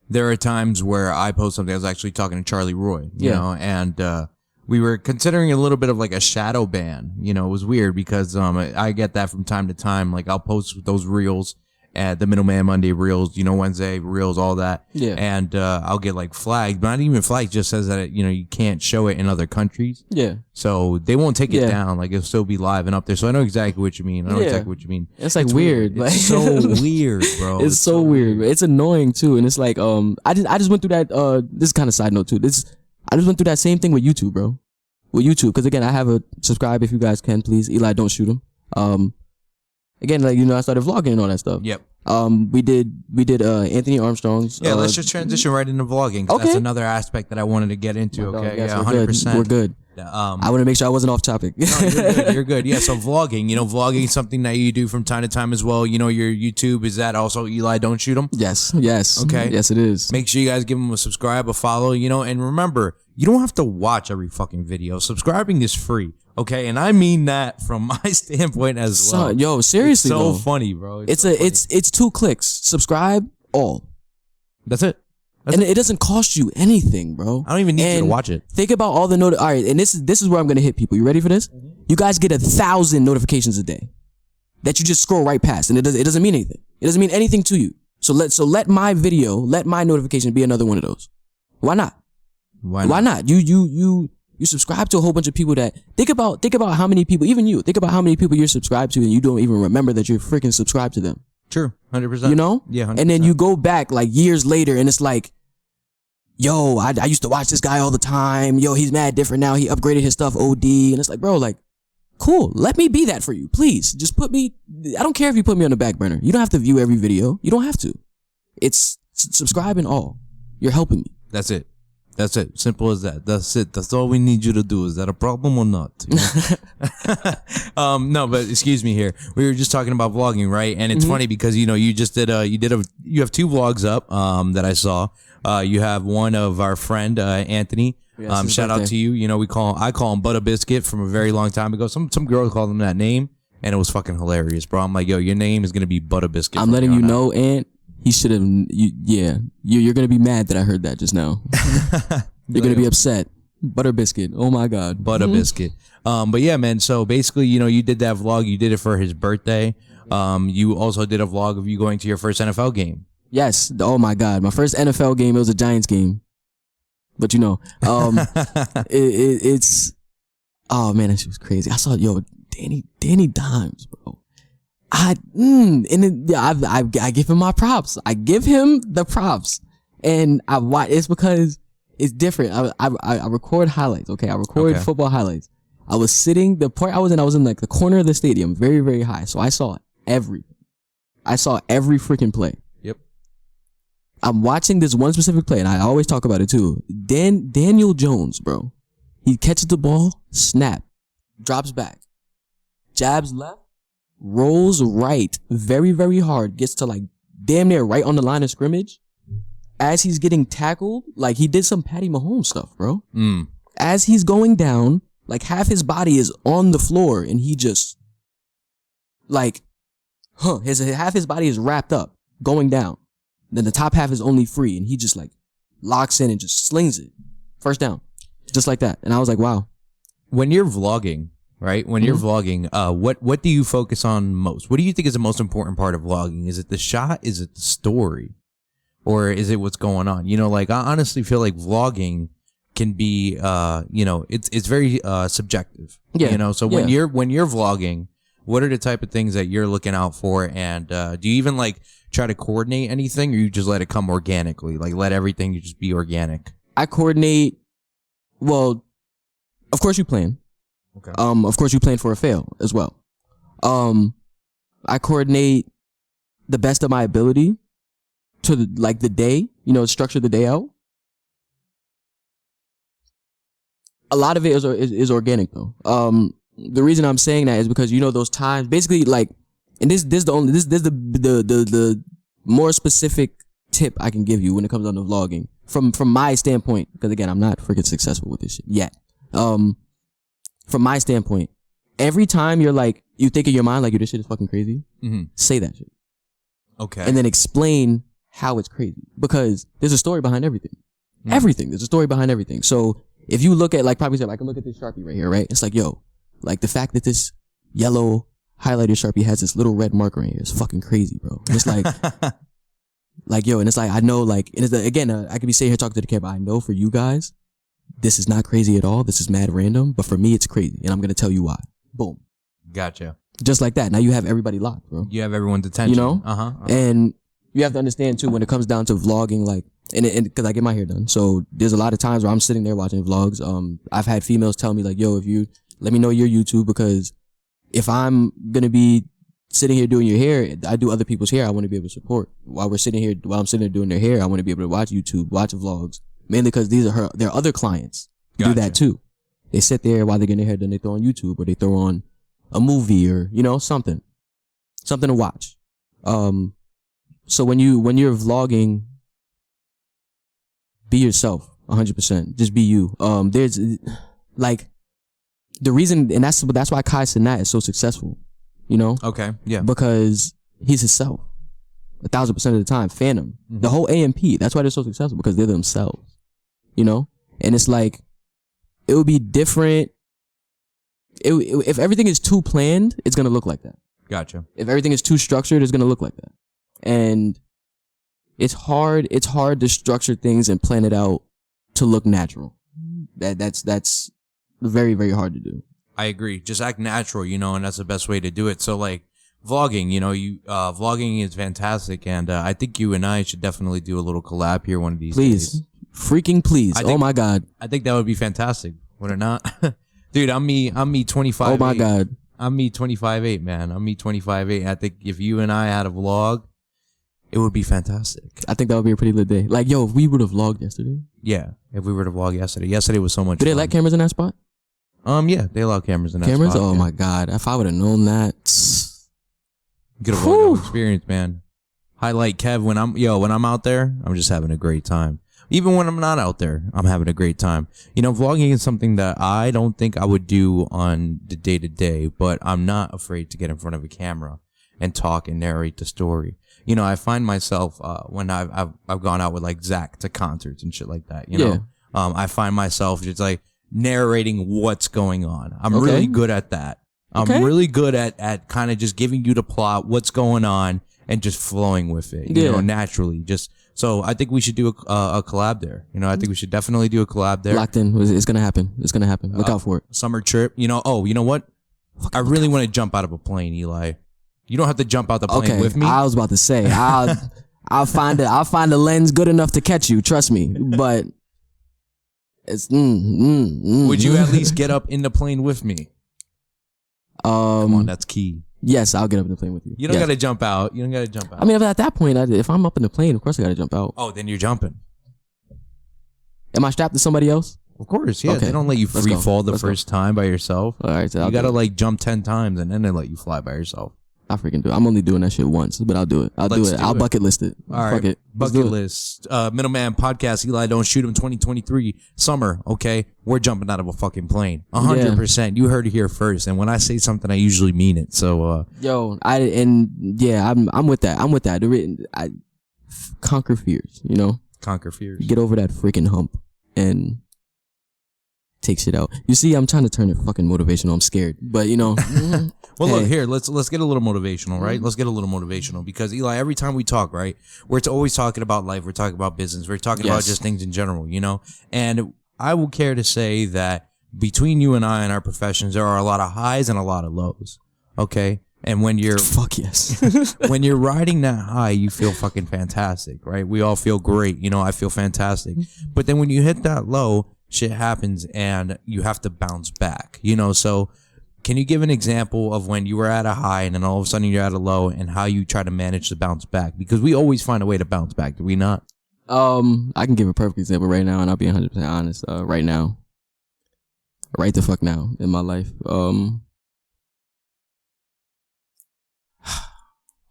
There are times where I post something. I was actually talking to Charlie Roy, you know, and we were considering a little bit of like a shadow ban. You know, it was weird because I get that from time to time. Like I'll post those reels at the Middleman Monday reels, you know, Wednesday reels, all that. Yeah. And I'll get like flagged, but not even flagged. Just says that you know you can't show it in other countries. Yeah. So they won't take it down. Like it'll still be live and up there. So I know exactly what you mean. It's like weird. It's so weird, bro. It's so weird. It's annoying too. And it's like I just went through that. This is kind of side note too. I just went through that same thing with YouTube, bro. With YouTube, because again, I have a subscribe if you guys can, please. Eli, don't shoot him. Again, like, you know, I started vlogging and all that stuff. Yep. We did Anthony Armstrong's. Yeah, let's just transition right into vlogging. Okay. That's another aspect that I wanted to get into. Okay. Yes, yeah, 100%. We're good. I want to make sure I wasn't off topic. No, you're good. You're good. Yeah. So vlogging, you know, vlogging is something that you do from time to time as well. You know, your YouTube, is that also Eli Don't Shoot 'Em? Yes. Yes. Okay. Yes, it is. Make sure you guys give him a subscribe, a follow, you know, and remember, you don't have to watch every fucking video. Subscribing is free. Okay. And I mean that from my standpoint as well. Son, yo, seriously. It's so funny, bro. It's 2 clicks. Subscribe all. That's it. And it doesn't cost you anything, bro. I don't even need you to watch it. Think about all the all right, and this is where I'm gonna hit people. You ready for this? You guys get 1,000 notifications a day that you just scroll right past, and it doesn't mean anything. It doesn't mean anything to you. So let my notification be another one of those. Why not? Why not? You subscribe to a whole bunch of people that think about how many people, even you, think about how many people you're subscribed to, and you don't even remember that you're freaking subscribed to them. True, 100%. You know? Yeah, 100%. And then you go back like years later, and it's like, yo, I used to watch this guy all the time. Yo, he's mad different now. He upgraded his stuff OD. And it's like, bro, like, cool. Let me be that for you. Please. Just I don't care if you put me on the back burner. You don't have to view every video. You don't have to. It's subscribe and all. You're helping me. That's it. That's it. Simple as that. That's it. That's all we need you to do. Is that a problem or not? You know? No, but excuse me here. We were just talking about vlogging, right? And it's funny because, you know, you just did you have 2 vlogs up, that I saw. You have one of our friend, Anthony. Yes, shout out to you. You know, I call him Butter Biscuit from a very long time ago. Some girl called him that name and it was fucking hilarious, bro. I'm like, yo, your name is going to be Butter Biscuit. I'm letting you know, Ant. He should have. You're gonna be mad that I heard that just now. You're gonna be upset. Butter Biscuit. Oh my God. Butter Biscuit. But yeah, man. So basically, you know, you did that vlog. You did it for his birthday. You also did a vlog of you going to your first NFL game. Yes. Oh my God. My first NFL game. It was a Giants game. But you know, it's. Oh man, that shit was crazy. I saw Danny Dimes, bro. I give him my props. I give him the props, and it's because it's different. I record highlights. Okay, I record football highlights. I was sitting the part I was in like the corner of the stadium, very very high. So I saw everything. I saw every freaking play. Yep. I'm watching this one specific play, and I always talk about it too. Daniel Jones, bro. He catches the ball, snap, drops back, jabs left. Rolls right very, very hard, gets to like damn near right on the line of scrimmage. As he's getting tackled, like he did some Patty Mahomes stuff, bro. As he's going down, like half his body is on the floor and he just like, half his body is wrapped up going down. Then the top half is only free and he just like locks in and just slings it. First down. Just like that. And I was like, wow. When you're vlogging, right? When you're vlogging, what do you focus on most? What do you think is the most important part of vlogging? Is it the shot? Is it the story? Or is it what's going on? You know, like I honestly feel like vlogging can be, you know, it's very subjective. Yeah. You know, so when you're vlogging, what are the type of things that you're looking out for? And do you even like try to coordinate anything, or you just let it come organically? Like let everything just be organic? I coordinate. Well, of course you plan. Okay. Of course you plan for a fail as well. I coordinate the best of my ability to the day, you know, structure the day out. A lot of it is organic though. The reason I'm saying that is because, you know, those times basically like, and this is the more specific tip I can give you when it comes down to vlogging from my standpoint, because again, I'm not freaking successful with this shit yet. From my standpoint, every time you're like, you think in your mind, like, yo, this shit is fucking crazy, say that shit. Okay. And then explain how it's crazy. Because there's a story behind everything. Everything. There's a story behind everything. So if you look at, like, probably say, like, I can look at this Sharpie right here, right? It's like, yo, like, the fact that this yellow highlighted Sharpie has this little red marker in here is fucking crazy, bro. And it's like, like, yo, and it's like, I know, like, and it's, again, I could be sitting here talking to the camera. I know for you guys, this is not crazy at all. This is mad random, but for me, it's crazy, and I'm gonna tell you why. Boom. Gotcha. Just like that. Now you have everybody locked, bro. You have everyone's attention. You know? And you have to understand too when it comes down to vlogging, like, and because I get my hair done, so there's a lot of times where I'm sitting there watching vlogs. I've had females tell me like, yo, if you let me know your YouTube, because if I'm gonna be sitting here doing your hair, I do other people's hair, I want to be able to support. While I'm sitting here doing their hair, I want to be able to watch YouTube, watch vlogs. Mainly because these are their other clients do that too. They sit there while they're getting their hair done, they throw on YouTube or they throw on a movie or, you know, something to watch. So when you're vlogging, be yourself 100%. Just be you. There's like the reason, and that's why Kai Cenat is so successful, you know? Okay. Yeah. Because he's himself 1,000% of the time. Phantom. The whole AMP, that's why they're so successful, because they're themselves. You know? And it's like, it would be different. If everything is too planned, it's going to look like that. Gotcha. If everything is too structured, it's going to look like that. And it's hard to structure things and plan it out to look natural. That's very, very hard to do. I agree. Just act natural, you know, and that's the best way to do it. So like vlogging, you know, vlogging is fantastic. And I think you and I should definitely do a little collab here one of these days. Freaking please. Oh my God. I think that would be fantastic. Would it not? Dude, I'm me 25. Oh my God. I'm me 25.8, man. I'm me 25.8. I think if you and I had a vlog, it would be fantastic. I think that would be a pretty lit day. Like, yo, if we would have vlogged yesterday. Yeah, if we were to vlog yesterday. Yesterday was so much Do they fun. let cameras in that spot? Yeah, they allow cameras in that Cameras? spot. Oh yeah. my God. If I would have known that. Get a vlog experience, man. Highlight Kev when I'm out there, I'm just having a great time. Even when I'm not out there, I'm having a great time. You know, vlogging is something that I don't think I would do on the day-to-day, but I'm not afraid to get in front of a camera and talk and narrate the story. You know, I find myself when I've gone out with like Zach to concerts and shit like that, you know. I find myself just like narrating what's going on. I'm really good at that. I'm really good at kind of just giving you the plot, what's going on, and just flowing with it, you know, naturally. So I think we should do a collab there. You know, I think we should definitely do a collab there. Locked in. It's going to happen. It's going to happen. Look out for it. Summer trip. You know, you know what? I really want to jump out of a plane, Eli. You don't have to jump out the plane with me. I was about to say, I'll find a lens good enough to catch you. Trust me. But it's would you at least get up in the plane with me? Come on, that's key. Yes, I'll get up in the plane with you. You don't got to jump out. You don't got to jump out. I mean, at that point, if I'm up in the plane, of course I got to jump out. Oh, then you're jumping. Am I strapped to somebody else? Of course, yeah. They don't let you free fall the first time by yourself. All right, so you got to like jump 10 times and then they let you fly by yourself. I freaking do it. I'm only doing that shit once, but I'll do it. I'll bucket list it. All right. Fuck it. Bucket list. Middleman Podcast, Eli Don't Shoot Him 2023 summer. Okay. We're jumping out of a fucking plane. 100%. You heard it here first. And when I say something, I usually mean it. So, I'm with that. I'm with that. I conquer fears, you know? Conquer fears. Get over that freaking hump and take shit out. You see, I'm trying to turn it fucking motivational. I'm scared, but you know. Well, look here. Let's get a little motivational, right? Let's get a little motivational because Eli, every time we talk, right, we're always talking about life. We're talking about business. We're talking about just things in general, you know. And I will care to say that between you and I and our professions, there are a lot of highs and a lot of lows. Okay. And when you're when you're riding that high, you feel fucking fantastic, right? We all feel great, you know. I feel fantastic. But then when you hit that low, shit happens and you have to bounce back, you know. So can you give an example of when you were at a high and then all of a sudden you're at a low and how you try to manage to bounce back? Because we always find a way to bounce back, do we not? I can give a perfect example right now, and I'll be 100% honest. Right now, right the fuck now in my life.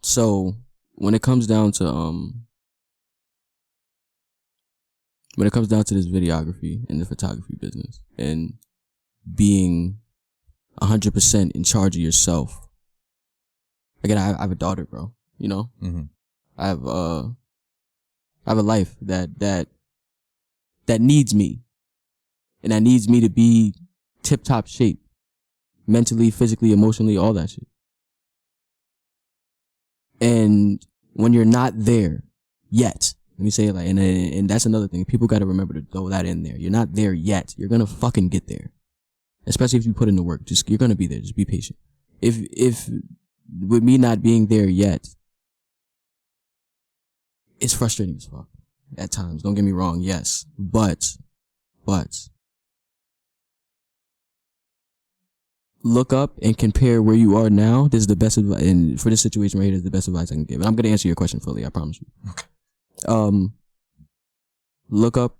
So when it comes down to this videography and the photography business and being 100% in charge of yourself. Again, I have a daughter, bro. You know, I have a life that needs me, and that needs me to be tip top shape, mentally, physically, emotionally, all that shit. And when you're not there yet, let me say it like, and that's another thing. People got to remember to throw that in there. You're not there yet. You're gonna fucking get there. Especially if you put in the work, you're gonna be there. Just be patient. If with me not being there yet, it's frustrating as fuck at times. Don't get me wrong. Yes, but look up and compare where you are now. This is the best advice, and for this situation right here, this is the best advice I can give. And I'm gonna answer your question fully. I promise you. Okay. Look at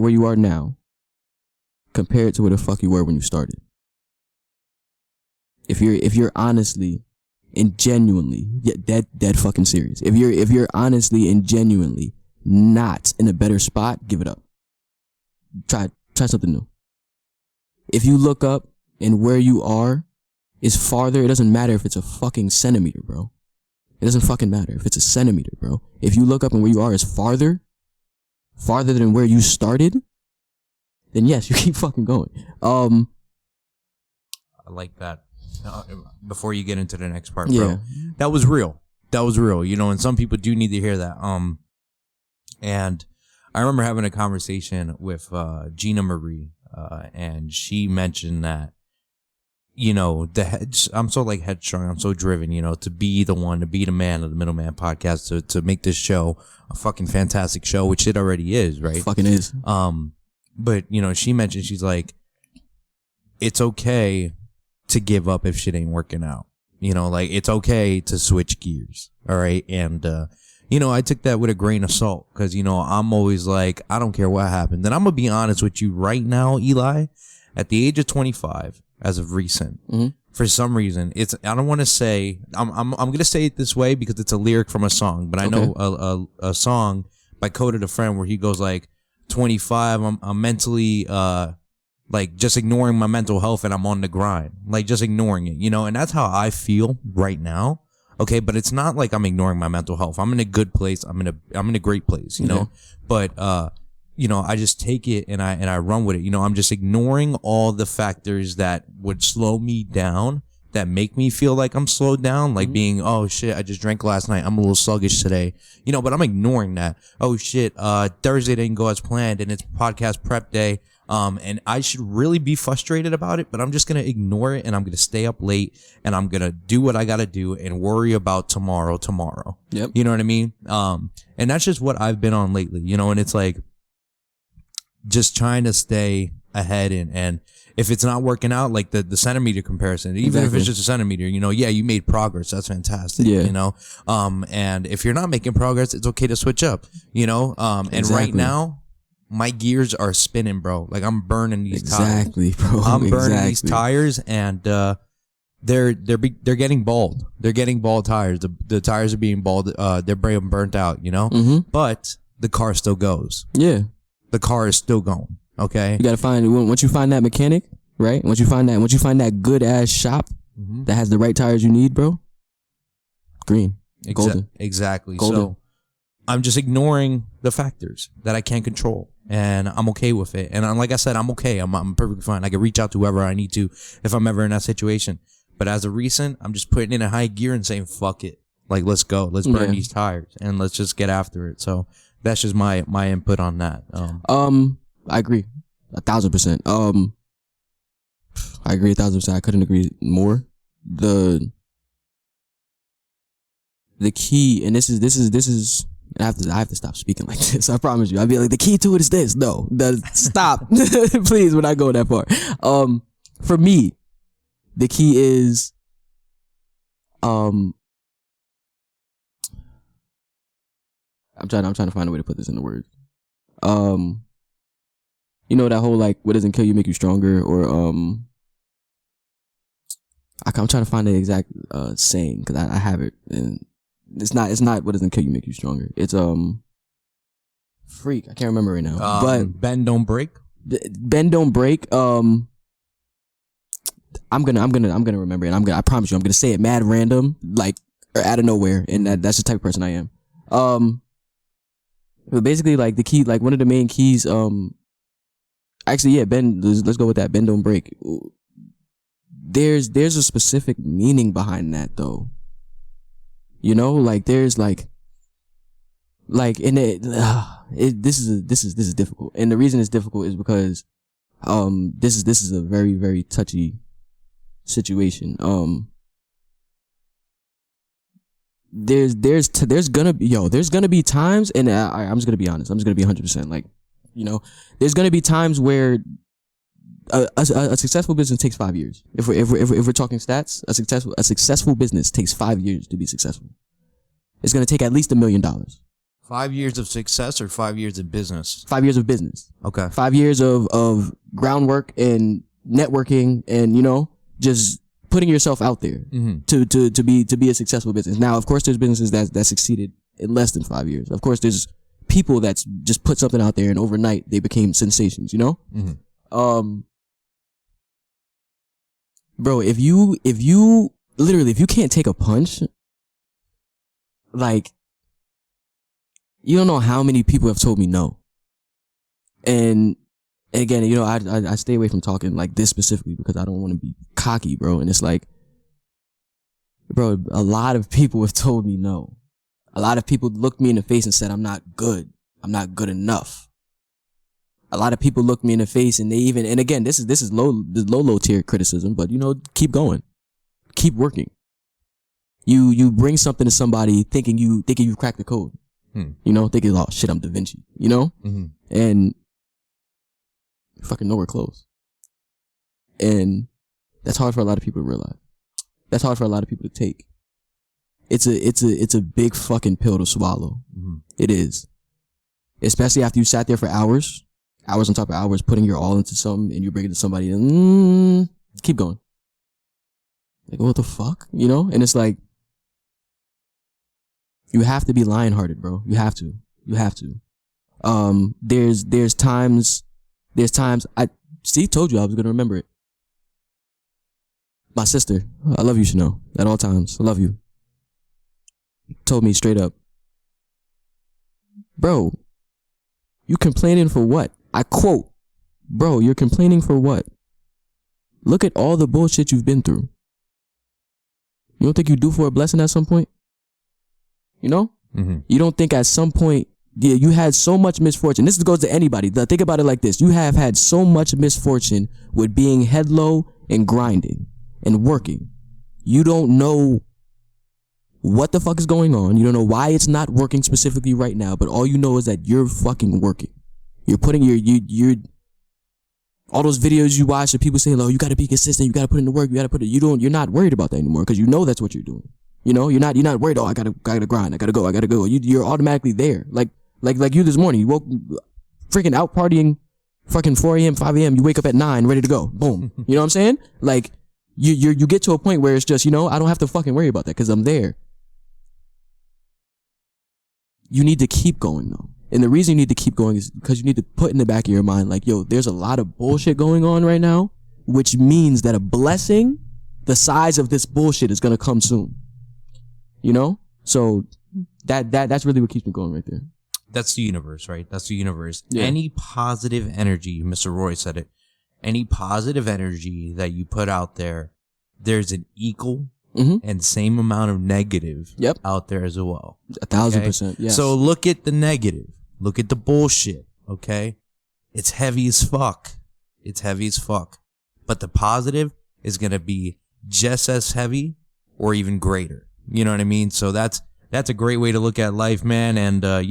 where you are now. Compare it to where the fuck you were when you started. If you're honestly and genuinely, dead fucking serious. If you're honestly and genuinely not in a better spot, give it up. Try something new. If you look up and where you are is farther, it doesn't matter if it's a fucking centimeter, bro. It doesn't fucking matter if it's a centimeter, bro. If you look up and where you are is farther than where you started, then yes, you keep fucking going. I like that. Before you get into the next part, bro, that was real. You know, and some people do need to hear that. And I remember having a conversation with Gina Marie, and she mentioned that, you know, I'm so like headstrong, I'm so driven, you know, to be the one, to be the man of the Middleman Podcast, to make this show a fucking fantastic show, which it already is, right? Fucking is. But, you know, she mentioned, she's like, it's okay to give up if shit ain't working out. You know, like, it's okay to switch gears. All right. And, I took that with a grain of salt because, I'm always like, I don't care what happened. And I'm going to be honest with you right now, Eli, at the age of 25, as of recent, for some reason, I don't want to say, I'm going to say it this way because it's a lyric from a song, but I know a song by Coda the Friend where he goes like, 25, I'm mentally, like just ignoring my mental health and I'm on the grind, like just ignoring it, and that's how I feel right now. Okay. But it's not like I'm ignoring my mental health. I'm in a good place. I'm in a great place, know, but, I just take it and I run with it. I'm just ignoring all the factors that would slow me down, that make me feel like I'm slowed down, like being, oh shit, I just drank last night, I'm a little sluggish today, but I'm ignoring that. Oh shit, Thursday didn't go as planned and it's podcast prep day, and I should really be frustrated about it, but I'm just gonna ignore it and I'm gonna stay up late and I'm gonna do what I gotta do and worry about tomorrow. Yep. You know what I mean? And that's just what I've been on lately, and it's like just trying to stay ahead and if it's not working out, like the centimeter comparison, even if it's just a centimeter, yeah, you made progress. That's fantastic. Yeah. And if you're not making progress, it's okay to switch up, and right now my gears are spinning, bro. Like I'm burning these tires. Bro. I'm burning these tires and, they're getting bald. They're getting bald tires. The tires are being bald. They're being burnt out, but the car still goes. Yeah. The car is still going. Okay. You gotta once you find that mechanic, right? Once you find that good ass shop that has the right tires you need, bro. Green. Golden. Exactly. Golden. So I'm just ignoring the factors that I can't control. And I'm okay with it. And like I said, I'm okay. I'm perfectly fine. I can reach out to whoever I need to if I'm ever in that situation. But as of recent, I'm just putting in a high gear and saying, fuck it. Like, let's go. Let's burn these tires and let's just get after it. So that's just my input on that. I agree 1,000%. I agree 1,000%. I couldn't agree more. The key, and this is I have to stop speaking like this. I promise you. I'd be like, the key to it is this. No, stop. Please, we're not going that far. For me, the key is I'm trying to find a way to put this into words. That whole like, what doesn't kill you make you stronger, or I'm trying to find the exact saying because I have it, and it's not what doesn't kill you make you stronger. It's freak. I can't remember right now. But bend don't break. Bend don't break. I'm gonna remember it. I promise you, I'm gonna say it mad random, like or out of nowhere, and that's the type of person I am. But basically, like the key, like one of the main keys, actually, yeah, bend. Let's go with that. Bend don't break. There's a specific meaning behind that, though. Like there's like in it. This is difficult, and the reason it's difficult is because this is a very, very touchy situation. There's gonna be times, and I'm just gonna be honest. I'm just gonna be 100%. Like, there's gonna be times where a successful business takes 5 years. If we're talking stats, a successful business takes 5 years to be successful. It's gonna take at least $1 million. 5 years of success or 5 years of business? 5 years of business. Okay. 5 years of groundwork and networking, and just putting yourself out there to be a successful business. Now, of course, there's businesses that succeeded in less than 5 years. Of course, there's people that's just put something out there and overnight they became sensations. Bro, if you can't take a punch, like, you don't know how many people have told me no. And again, I stay away from talking like this specifically because I don't want to be cocky, bro. And it's like, bro, a lot of people have told me no. A lot of people looked me in the face and said, I'm not good. I'm not good enough. A lot of people look me in the face and and again, this is low tier criticism, but keep going. Keep working. You bring something to somebody thinking you cracked the code. Thinking, oh shit, I'm Da Vinci, and fucking nowhere close. And that's hard for a lot of people to realize. That's hard for a lot of people to take. it's a big fucking pill to swallow. Mm-hmm. It is. Especially after you sat there for hours on top of hours, putting your all into something, and you bring it to somebody and keep going. Like, what the fuck? You know? And it's like, you have to be lion-hearted, bro. You have to. There's times Steve told you I was gonna remember it. My sister, I love you, Chanel, at all times. I love you. Told me straight up, bro, you complaining for what? I quote, bro, you're complaining for what? Look at all the bullshit you've been through. You don't think you due for a blessing at some point? You know? Mm-hmm. You don't think at some point, yeah, you had so much misfortune. This goes to anybody. Think about it like this. You have had so much misfortune with being head low and grinding and working. You don't know what the fuck is going on. You don't know why it's not working specifically right now, but all you know is that you're fucking working. You're putting you're all those videos you watch of people saying, "Oh, you got to be consistent. You got to put in the work. You got to put it." You're not worried about that anymore because you know that's what you're doing. You know, you're not worried. Oh, I gotta grind. I gotta go. You're automatically there. Like you this morning. You woke freaking out partying, fucking 4 a.m., 5 a.m. You wake up at 9, ready to go. Boom. You know what I'm saying? Like you get to a point where it's just, I don't have to fucking worry about that because I'm there. You need to keep going though. And the reason you need to keep going is because you need to put in the back of your mind, like, yo, there's a lot of bullshit going on right now, which means that a blessing the size of this bullshit is going to come soon. You know? So that's really what keeps me going right there. That's the universe, right? That's the universe. Yeah. Any positive energy, Mr. Roy said it, any positive energy that you put out there, there's an equal and same amount of negative out there as well. 1,000%. Yes. So look at the negative. Look at the bullshit, okay? It's heavy as fuck. But the positive is going to be just as heavy or even greater. You know what I mean? So that's a great way to look at life, man. And, I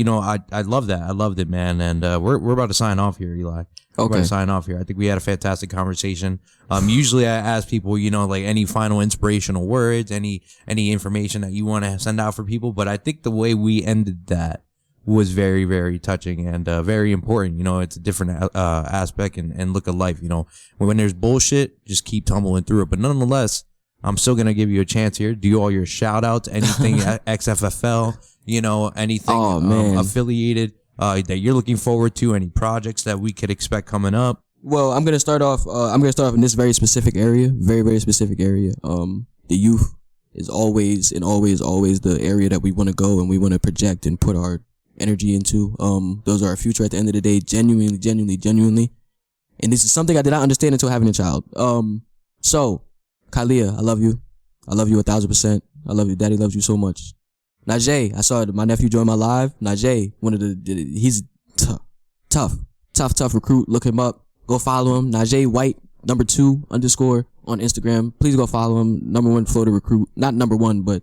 love that. I loved it, man. And we're about to sign off here, Eli. We're about to sign off here. I think we had a fantastic conversation. Usually I ask people, like any final inspirational words, any information that you want to send out for people. But I think the way we ended that was very, very touching and very important. It's a different aspect and look at life. When there's bullshit, just keep tumbling through it. But nonetheless, I'm still going to give you a chance here. Do all your shout outs, anything XFFL, anything affiliated that you're looking forward to, any projects that we could expect coming up. Well, I'm going to start off in this very specific area, very, very specific area. The youth is always the area that we want to go and we want to project and put our energy into. Those are our future at the end of the day, genuinely. And this is something I did not understand until having a child. So Kalia, I love you. I love you 1,000%. I love you. Daddy loves you so much. Najee, I saw my nephew join my live. Najee, he's tough recruit. Look him up. Go follow him. Najee White, #2 _ on Instagram. Please go follow him. #1 Florida recruit. Not #1, but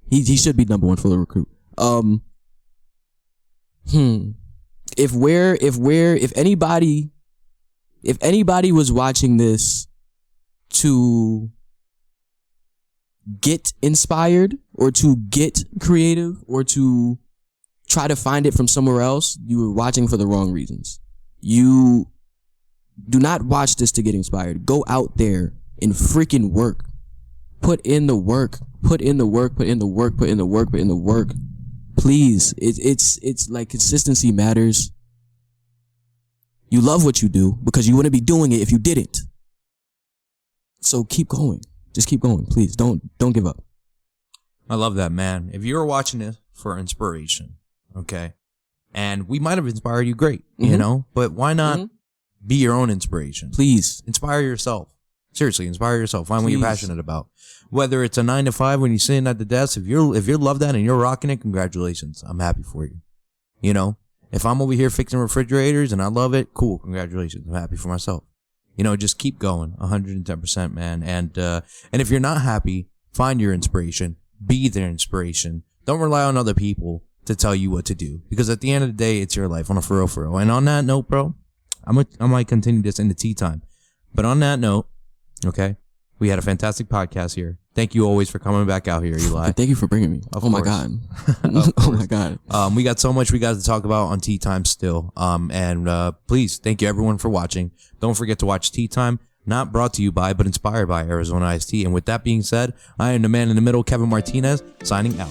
he should be #1 Florida recruit. If anybody was watching this to get inspired or to get creative or to try to find it from somewhere else, you were watching for the wrong reasons. You do not watch this to get inspired. Go out there and freaking work. Put in the work. Please. It's like consistency matters. You love what you do because you wouldn't be doing it if you didn't. So keep going. Just keep going, please. Don't give up. I love that, man. If you're watching this for inspiration, okay, and we might have inspired you, great, but why not be your own inspiration? Please. Inspire yourself. Seriously, inspire yourself. Find what you're passionate about. Whether it's a 9 to 5 when you're sitting at the desk, if you love that and you're rocking it, congratulations. I'm happy for you. If I'm over here fixing refrigerators and I love it, cool, congratulations. I'm happy for myself. Just keep going, 110%, man. And if you're not happy, find your inspiration. Be their inspiration. Don't rely on other people to tell you what to do. Because at the end of the day, it's your life on a for real. And on that note, bro, I might continue this into tea time. But on that note, okay, we had a fantastic podcast here. thank you always for coming back out here, Eli. Thank you for bringing me. Of Oh my course. God. Oh my God. We got so much we got to talk about on Tea Time still. And please, thank you everyone for watching. Don't forget to watch Tea Time, not brought to you by, but inspired by Arizona Iced Tea. And with that being said, I am the man in the middle, Kevin Martinez, signing out.